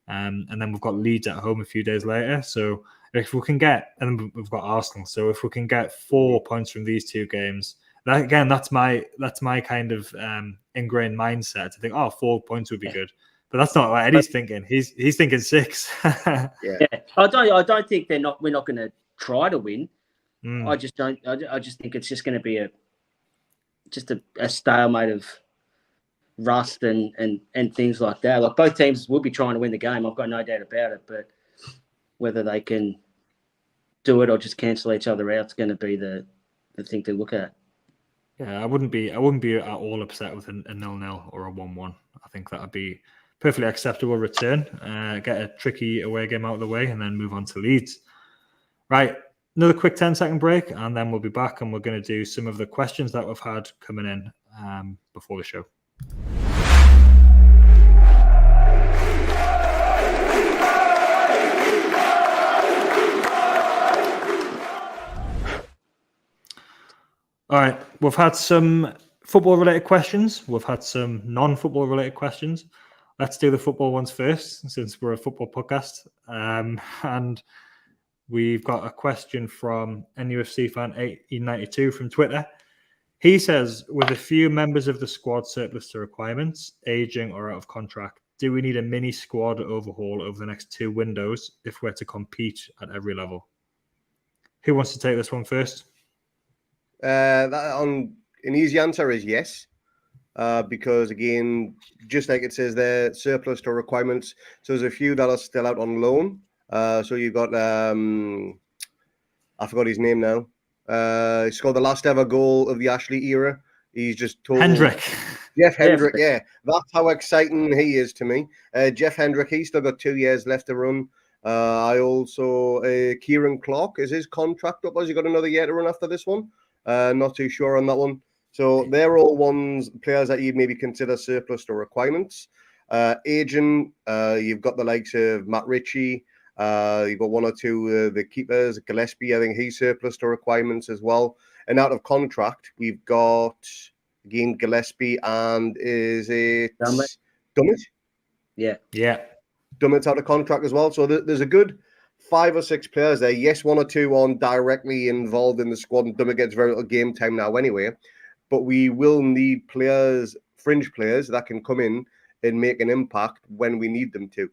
And then we've got Leeds at home a few days later. So if we can get, and we've got Arsenal. So if we can get 4 points from these two games, that's my kind of ingrained mindset to think, 4 points would be good. But that's not what Eddie's thinking. He's thinking 6. Yeah. I don't think we're not going to try to win. I just don't. I just think it's just going to be a stalemate of rust and things like that. Like both teams will be trying to win the game. I've got no doubt about it. But whether they can do it or just cancel each other out is going to be the thing to look at. Yeah, I wouldn't be at all upset with a 0-0 or a 1-1. I think that would be perfectly acceptable return. Get a tricky away game out of the way, and then move on to Leeds. Right. Another quick 10-second break, and then we'll be back, and we're going to do some of the questions that we've had coming in before the show. All right, we've had some football-related questions. We've had some non-football-related questions. Let's do the football ones first, since we're a football podcast. And we've got a question from NUFC fan 1892 from Twitter. He says, with a few members of the squad surplus to requirements, aging or out of contract, do we need a mini squad overhaul over the next 2 windows if we're to compete at every level? Who wants to take this one first? An easy answer is yes. Because again, just like it says there, surplus to requirements. So there's a few that are still out on loan. So you've got I forgot his name now. He scored the last ever goal of the Ashley era. He's just told Hendrick. Jeff Hendrick, yeah. That's how exciting he is to me. Jeff Hendrick, he's still got 2 years left to run. I also Kieran Clark, is his contract up? Has he got another year to run after this one? Not too sure on that one. So they're all players that you'd maybe consider surplus to requirements. Agent, you've got the likes of Matt Ritchie. You've got 1 or 2 the keepers. Gillespie, I think he's surplus to requirements as well. And out of contract, we've got again Gillespie and is it Dummett? Yeah. Dummett's out of contract as well. So there's a good 5 or 6 players there. Yes, 1 or 2 aren't directly involved in the squad, and Dummett gets very little game time now anyway. But we will need players, fringe players, that can come in and make an impact when we need them to.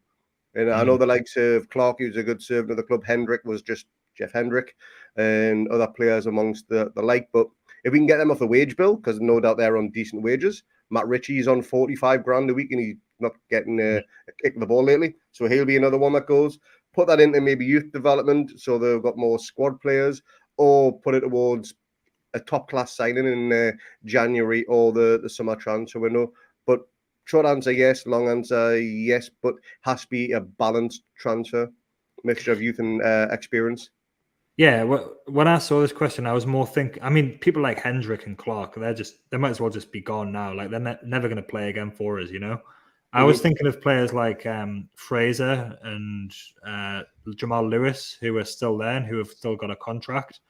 And I know the likes of Clark, who's a good servant of the club. Hendrick was just Jeff Hendrick, and other players amongst the like. But if we can get them off the wage bill, because no doubt they're on decent wages. Matt Ritchie's on 45 grand a week, and he's not getting a kick of the ball lately. So he'll be another one that goes. Put that into maybe youth development, so they've got more squad players, or put it towards a top class signing in January or the summer transfer window. But short answer, yes. Long answer, yes. But has to be a balanced transfer, mixture of youth and experience. Yeah, when I saw this question, I was more thinking. I mean, people like Hendrick and Clark, they might as well just be gone now. Like they're never going to play again for us, you know. I was thinking of players like Fraser and Jamal Lewis, who are still there and who have still got a contract.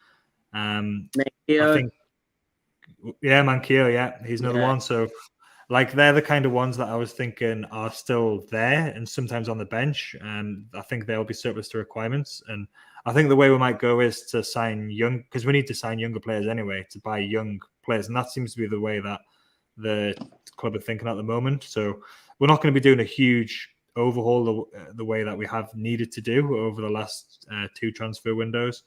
I think, Manquillo, he's another one. So, like, they're the kind of ones that I was thinking are still there and sometimes on the bench. And I think they'll be surplus to requirements. And I think the way we might go is to sign young, because we need to sign younger players anyway, to buy young players. And that seems to be the way that the club are thinking at the moment. So we're not going to be doing a huge overhaul the way that we have needed to do over the last 2 transfer windows.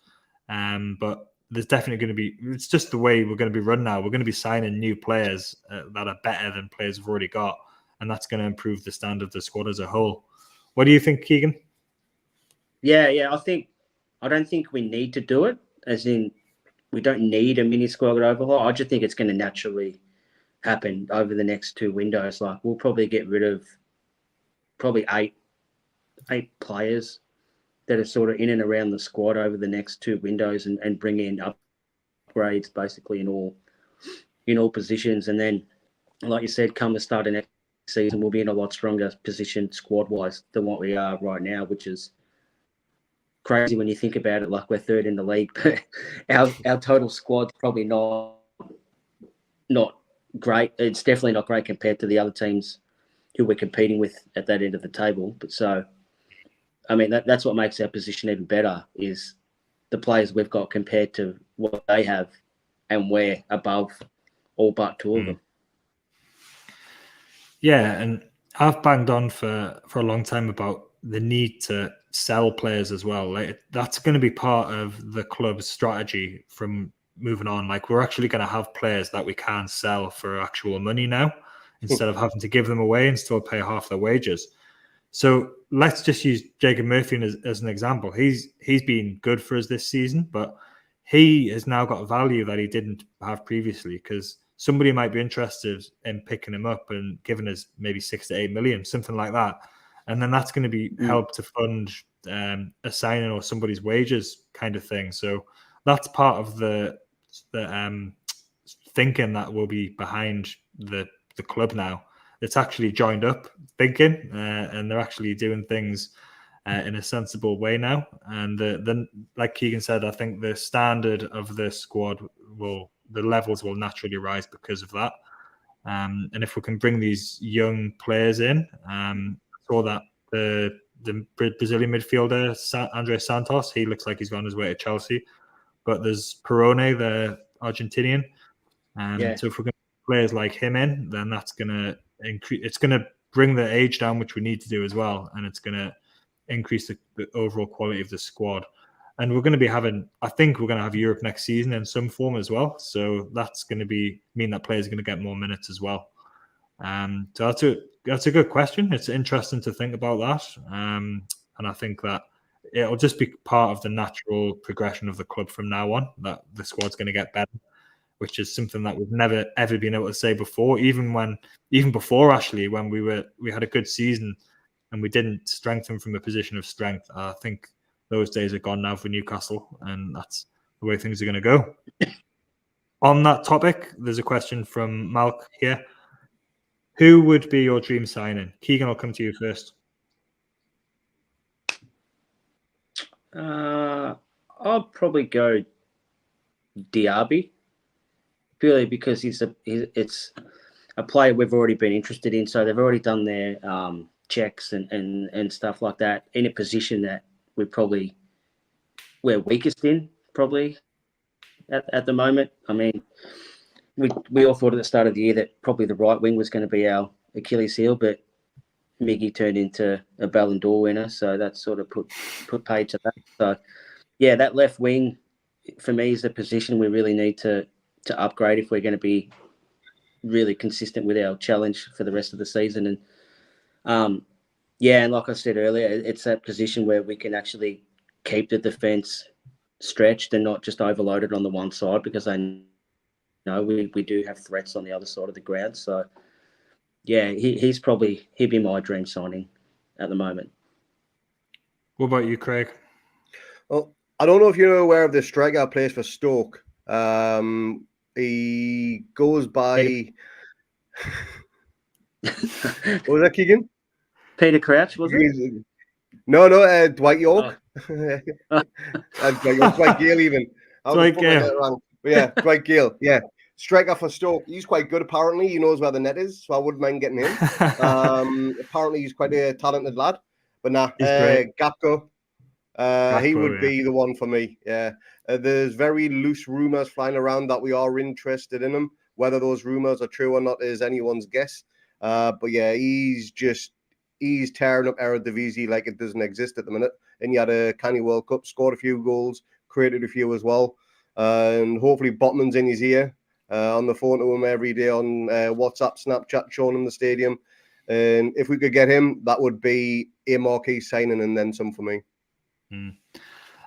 But there's definitely going to be, it's just the way we're going to be run now. We're going to be signing new players that are better than players we've already got. And that's going to improve the standard of the squad as a whole. What do you think, Keegan? Yeah. I don't think we need to do it, as in we don't need a mini squad overhaul. I just think it's going to naturally happen over the next 2 windows. Like we'll probably get rid of probably eight players that are sort of in and around the squad over the next 2 windows and bring in upgrades basically in all positions. And then, like you said, come the start of next season, we'll be in a lot stronger position squad-wise than what we are right now, which is crazy when you think about it. Like we're 3rd in the league, but our total squad's probably not great. It's definitely not great compared to the other teams who we're competing with at that end of the table. But so, I mean, that's what makes our position even better is the players we've got compared to what they have, and we're above all but 2 of them. Yeah, and I've banged on for a long time about the need to sell players as well. Like that's going to be part of the club's strategy from moving on. Like we're actually going to have players that we can sell for actual money now, instead of having to give them away and still pay half their wages. So let's just use Jacob Murphy as an example. He's been good for us this season, but he has now got a value that he didn't have previously, because somebody might be interested in picking him up and giving us maybe 6 to 8 million, something like that. And then that's going to be help to fund a signing or somebody's wages kind of thing. So that's part of the thinking that will be behind the club now. It's actually joined up thinking, and they're actually doing things in a sensible way now. And then, like Keegan said, I think the standard of the squad the levels will naturally rise because of that. And if we can bring these young players in, saw that the Brazilian midfielder Andre Santos, he looks like he's gone his way to Chelsea. But there's Perone, the Argentinian. So if we're going to put players like him in, then that's going to increase. It's going to bring the age down, which we need to do as well, and it's going to increase the overall quality of the squad. And we're going to be I think we're going to have Europe next season in some form as well. So that's going to mean that players are going to get more minutes as well. So that's a good question. It's interesting to think about that. And I think that it'll just be part of the natural progression of the club from now on, that the squad's going to get better, which is something that we've never ever been able to say before. Even before Ashley, when we had a good season and we didn't strengthen from a position of strength. I think those days are gone now for Newcastle, and that's the way things are going to go. On that topic, there's a question from Malk here. Who would be your dream signing? Keegan, I'll come to you first. I'll probably go Diaby, purely because it's a player we've already been interested in. So they've already done their checks and stuff like that in a position that we're weakest in, probably at the moment. I mean, we all thought at the start of the year that probably the right wing was going to be our Achilles heel, but Miggy turned into a Ballon d'Or winner, so that sort of put paid to that. So, yeah, that left wing for me is the position we really need to upgrade if we're going to be really consistent with our challenge for the rest of the season. And and like I said earlier, it's that position where we can actually keep the defence stretched and not just overloaded on the one side, because I know we do have threats on the other side of the ground. So, yeah, he'd be my dream signing at the moment. What about you, Craig? Well, I don't know if you're aware of the striker who plays for Stoke. He goes by... What was that, Keegan? Peter Crouch, was it? No, Dwight York. Oh. Dwight Gale even. Dwight Gale. Yeah, Dwight Gale. Yeah. Striker for Stoke. He's quite good, apparently. He knows where the net is, so I wouldn't mind getting him. Apparently, he's quite a talented lad. But Gapco. He would be the one for me. Yeah. There's very loose rumours flying around that we are interested in him. Whether those rumours are true or not is anyone's guess. But yeah, he's tearing up Eredivisie like it doesn't exist at the minute. And he had a Canny World Cup, scored a few goals, created a few as well. And hopefully Botman's in his ear, on the phone to him every day on WhatsApp, Snapchat, showing him the stadium. And if we could get him, that would be a marquee signing and then some for me.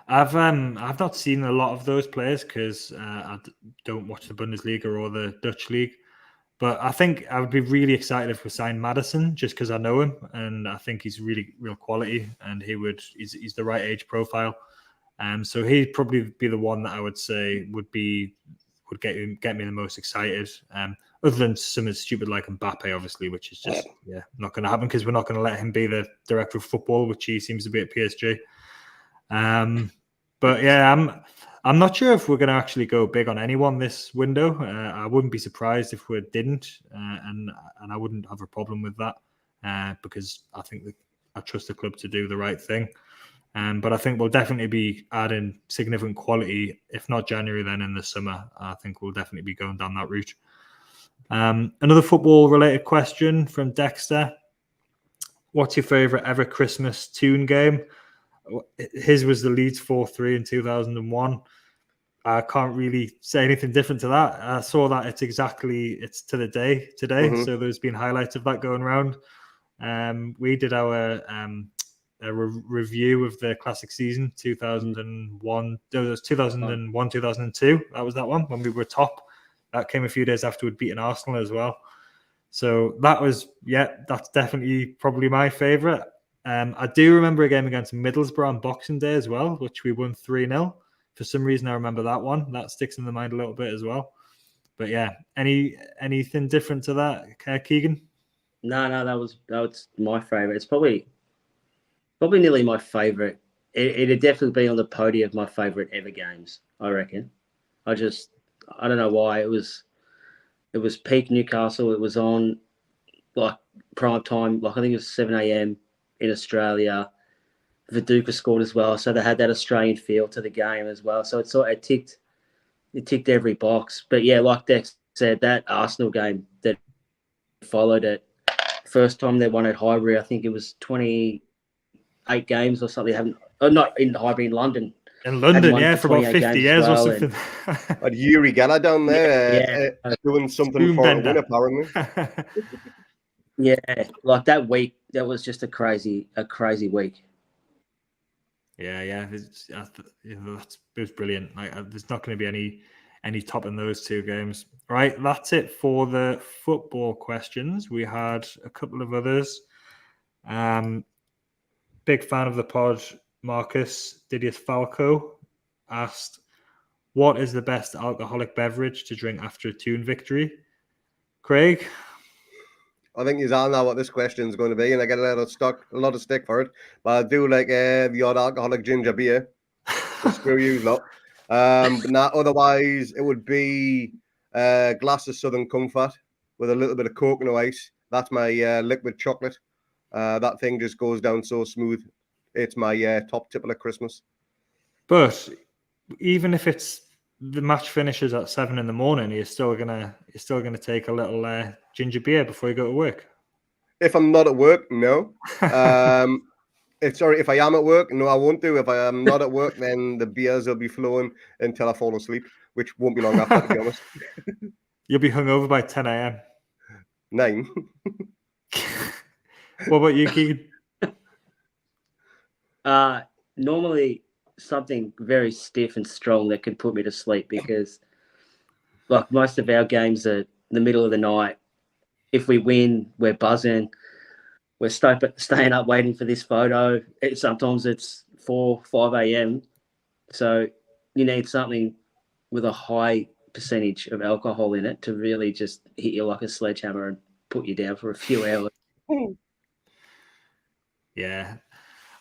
I've not seen a lot of those players because I don't watch the Bundesliga or the Dutch league. But I think I would be really excited if we signed Maddison, just because I know him and I think he's really real quality and he's the right age profile. So he'd probably be the one that I would say would get me the most excited. Other than something stupid like Mbappe, obviously, which is just not going to happen because we're not going to let him be the director of football, which he seems to be at PSG. But yeah, I'm not sure if we're going to actually go big on anyone this window. I wouldn't be surprised if we didn't, and I wouldn't have a problem with that because I think I trust the club to do the right thing. But I think we'll definitely be adding significant quality, if not January, then in the summer. I think we'll definitely be going down that route. Another football-related question from Dexter. What's your favourite ever Christmas Toon game? His was the Leeds 4-3 in 2001. I can't really say anything different to that. I saw that it's to the day today. Mm-hmm. So there's been highlights of that going around. We did our review of the classic season 2001. It was 2001, 2002. That was that one when we were top. That came a few days after we'd beaten Arsenal as well. So that's definitely probably my favourite. I do remember a game against Middlesbrough on Boxing Day as well, which we won 3-0. For some reason, I remember that one. That sticks in the mind a little bit as well. But yeah, anything different to that, Keegan? No, that was my favourite. It's probably nearly my favourite. It'd definitely be on the podium of my favourite ever games, I reckon. I don't know why. It was peak Newcastle. It was on like prime time, like I think it was 7 a.m. in Australia. Viduka scored as well, so they had that Australian feel to the game as well. So it ticked every box. But yeah, like Dex said, that Arsenal game that followed it first time they won at Highbury. I think it was 28 games or something. They haven't, not in Highbury, in London. In London, won yeah, for about 28 50 games years as well, or something. Had Yuri Geller down there doing something Spoon for a bender. win, apparently. Yeah, like that week, that was just a crazy week. Yeah, it was brilliant. Like, there's not going to be any topping those two games. Right, that's it for the football questions. We had a couple of others. Big fan of the pod, Marcus Didius Falco asked, what is the best alcoholic beverage to drink after a Toon victory? Craig? I think you all know what this question is going to be, and I get a lot of stick for it. But I do like the odd alcoholic ginger beer. So screw you lot. But not otherwise, it would be a glass of Southern Comfort with a little bit of coconut ice. That's my liquid chocolate. That thing just goes down so smooth. It's my top tipple at Christmas. But even if it's the match finishes at 7 a.m, you're still gonna take a little ginger beer before you go to work. If I'm not at work, no. If I am at work, no, I won't do. If I am not at work, then the beers will be flowing until I fall asleep, which won't be long after, to be honest. You'll be hungover by 10 a.m. 9. What about you, Keegan? Normally something very stiff and strong that can put me to sleep, because like most of our games are in the middle of the night. If we win, we're buzzing. We're staying up waiting for this photo. Sometimes it's 4, 5 a.m. So you need something with a high percentage of alcohol in it to really just hit you like a sledgehammer and put you down for a few hours. Yeah.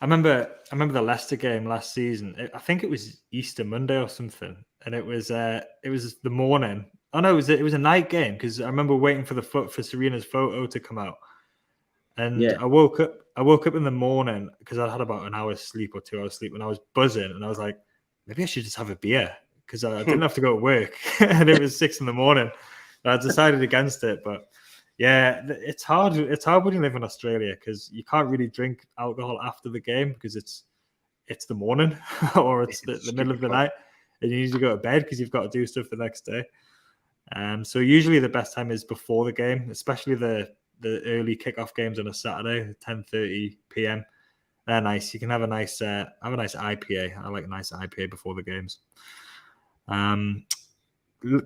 I remember the Leicester game last season. I think it was Easter Monday or something, and it was the morning. Oh no, it was a night game, because I remember waiting for Serena's photo to come out, and Yeah. I woke up in the morning because I had about an hour's sleep or 2 hours sleep, and I was buzzing, and I was like, maybe I should just have a beer, because I didn't have to go to work, and it was 6 a.m. I decided against it, but. Yeah, it's hard. It's hard when you live in Australia, because you can't really drink alcohol after the game, because it's the morning or it's the middle of the night, and you need to go to bed because you've got to do stuff the next day. So usually the best time is before the game, especially the early kickoff games on a Saturday, 10:30 p.m. They're nice. You can have a nice IPA. I like a nice IPA before the games.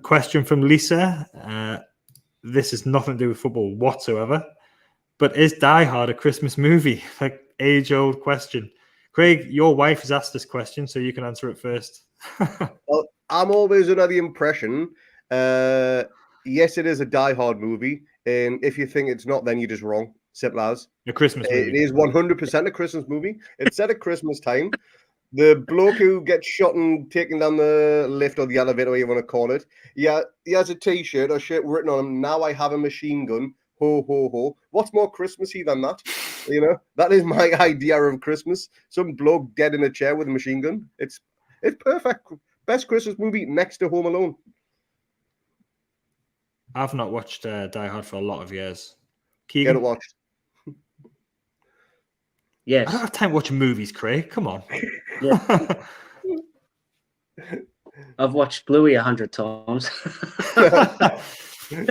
Question from Lisa. This has nothing to do with football whatsoever, but is Die Hard a Christmas movie? Like, age-old question. Craig, your wife has asked this question, so you can answer it first. Well, I'm always under the impression, yes, it is a Die Hard movie, and if you think it's not, then you're just wrong. Simple as. A Christmas movie. It is 100% a Christmas movie. It's set at Christmas time. The bloke who gets shot and taken down the lift or the elevator, whatever you want to call it, yeah, he has a T-shirt or shirt written on him. Now I have a machine gun. Ho ho ho! What's more Christmassy than that? You know, that is my idea of Christmas. Some bloke dead in a chair with a machine gun. It's perfect. Best Christmas movie next to Home Alone. I've not watched Die Hard for a lot of years. Keegan? Get it watched. Yes. I don't have time watching movies, Craig. Come on. Yeah. I've watched Bluey 100 times.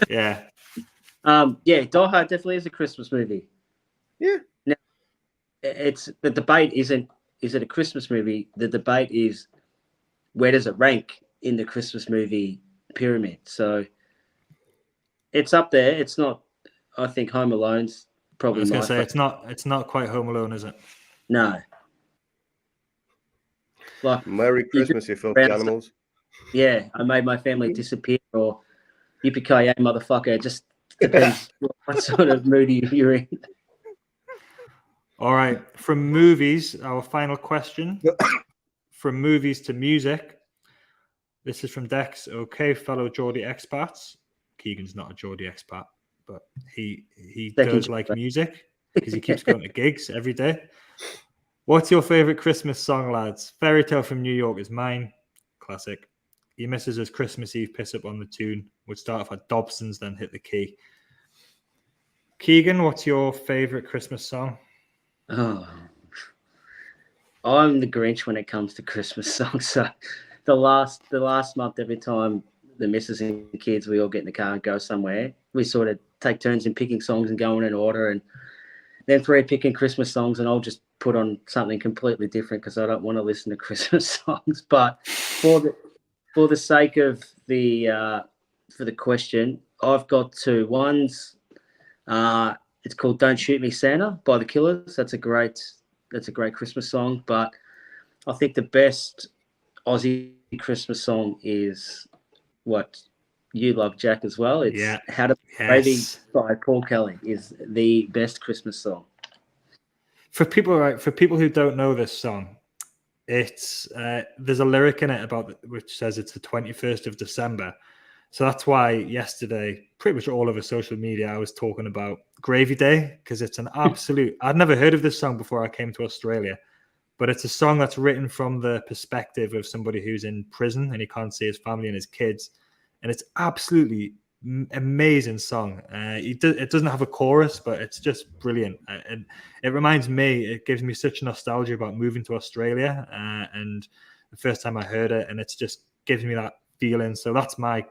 Yeah. Yeah, Die Hard definitely is a Christmas movie. Yeah. Now, it's the debate isn't, is it a Christmas movie? The debate is, where does it rank in the Christmas movie pyramid? So it's up there. It's not, I think Home Alone's probably I was my going to say, favorite. it's not quite Home Alone, is it? No. Like, Merry Christmas, you filthy animals. Yeah, I made my family disappear, or yippee-ki-yay, motherfucker. It just depends what sort of mood you're in. All right. From movies, our final question. From movies to music. This is from Dex. Okay, fellow Geordie expats. Keegan's not a Geordie expat, but he does like music because he keeps going to gigs every day. What's your favorite Christmas song, lads? Fairy Tale from New York is mine. Classic. Your missus' Christmas Eve piss up on the Toon would start off at Dobson's, then hit the key. Keegan, what's your favourite Christmas song? Oh, I'm the Grinch when it comes to Christmas songs. So the last month, every time the missus and kids, we all get in the car and go somewhere, we sort of take turns in picking songs and going in order, and then 3 picking Christmas songs, and I'll just put on something completely different because I don't want to listen to Christmas songs. But for the sake of the for the question, I've got 2. One's it's called "Don't Shoot Me, Santa" by the Killers. That's a great Christmas song. But I think the best Aussie Christmas song is what you love, Jack, as well. It's "How to Baby" by Paul Kelly is the best Christmas song. For people who don't know this song, it's there's a lyric in it which says it's the 21st of December. So that's why yesterday, pretty much all over social media, I was talking about Gravy Day, because it's an absolute... I'd never heard of this song before I came to Australia, but it's a song that's written from the perspective of somebody who's in prison and he can't see his family and his kids. And it's absolutely amazing song. It doesn't have a chorus, but it's just brilliant. And it reminds me, it gives me such nostalgia about moving to Australia and the first time I heard it, and it's just gives me that feeling. So that's my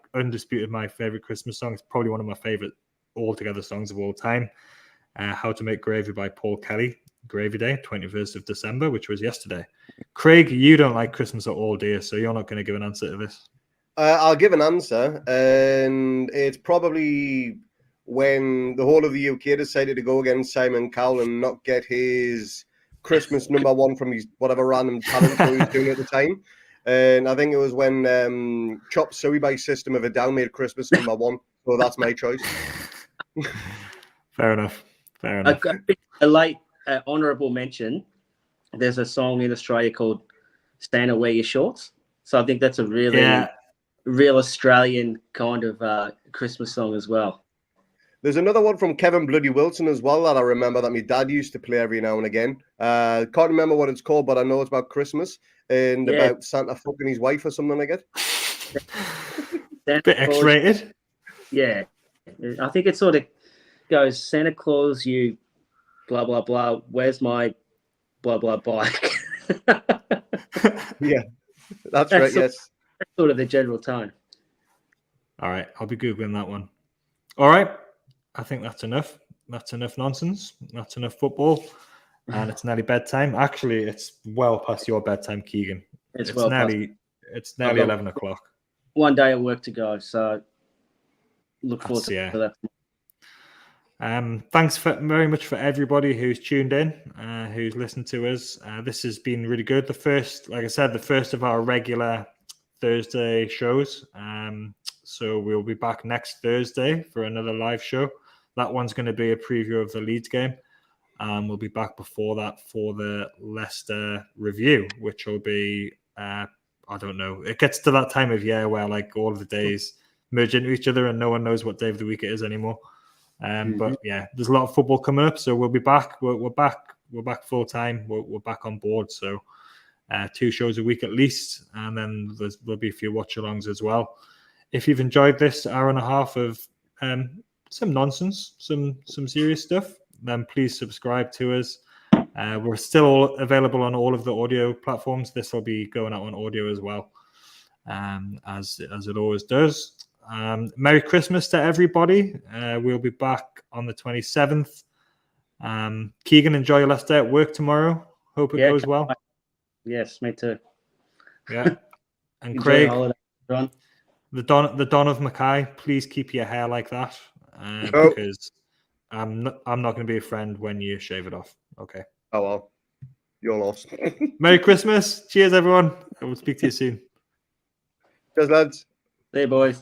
favorite Christmas song. It's probably one of my favorite altogether songs of all time. How to Make Gravy by Paul Kelly. Gravy Day, 21st of December, which was yesterday. Craig, you don't like Christmas at all, do you? So you're not going to give an answer to this. I'll give an answer, and it's probably when the whole of the UK decided to go against Simon Cowell and not get his Christmas #1 from his whatever random talent show he was doing at the time. And I think it was when Chop Suey by System of a Down made Christmas #1. So that's my choice. Fair enough. A late honourable mention. There's a song in Australia called "Santa Wear Your Shorts." So I think that's a really real Australian kind of Christmas song as well. There's another one from Kevin Bloody Wilson as well that I remember that my dad used to play every now and again. Can't remember what it's called, but I know it's about Christmas and about Santa fucking his wife or something like it. Bit X-rated. Yeah. I think it sort of goes, Santa Claus, you blah, blah, blah. Where's my blah, blah bike? Yeah, that's right, yes. That's sort of the general tone. All right, I'll be Googling that one. All right, I think that's enough. That's enough nonsense. That's enough football. And it's nearly bedtime. Actually, it's well past your bedtime, Keegan. It's nearly 11 o'clock. One day at work to go, so look forward to that. Thanks very much for everybody who's tuned in, who's listened to us. This has been really good. The first of our regular Thursday shows. So we'll be back next Thursday for another live show. That one's going to be a preview of the Leeds game. We'll be back before that for the Leicester review, which will be, I don't know. It gets to that time of year where like all of the days merge into each other and no one knows what day of the week it is anymore. But yeah, there's a lot of football coming up, so we'll be back. We're back full time. We're back on board. So 2 shows a week at least, and then there'll be a few watch-alongs as well. If you've enjoyed this hour and a half of some nonsense, some serious stuff, then please subscribe to us. We're still available on all of the audio platforms. This will be going out on audio as well, as it always does. Merry Christmas to everybody. We'll be back on the 27th. Keegan, enjoy your last day at work tomorrow. Hope it goes well. Yes, me too. Yeah. And Craig, the Don of Mackay, please keep your hair like that, because I'm not going to be a friend when you shave it off. Okay. Oh well, you're lost. Merry Christmas. Cheers, everyone. I will speak to you soon. Cheers, lads. Hey, boys.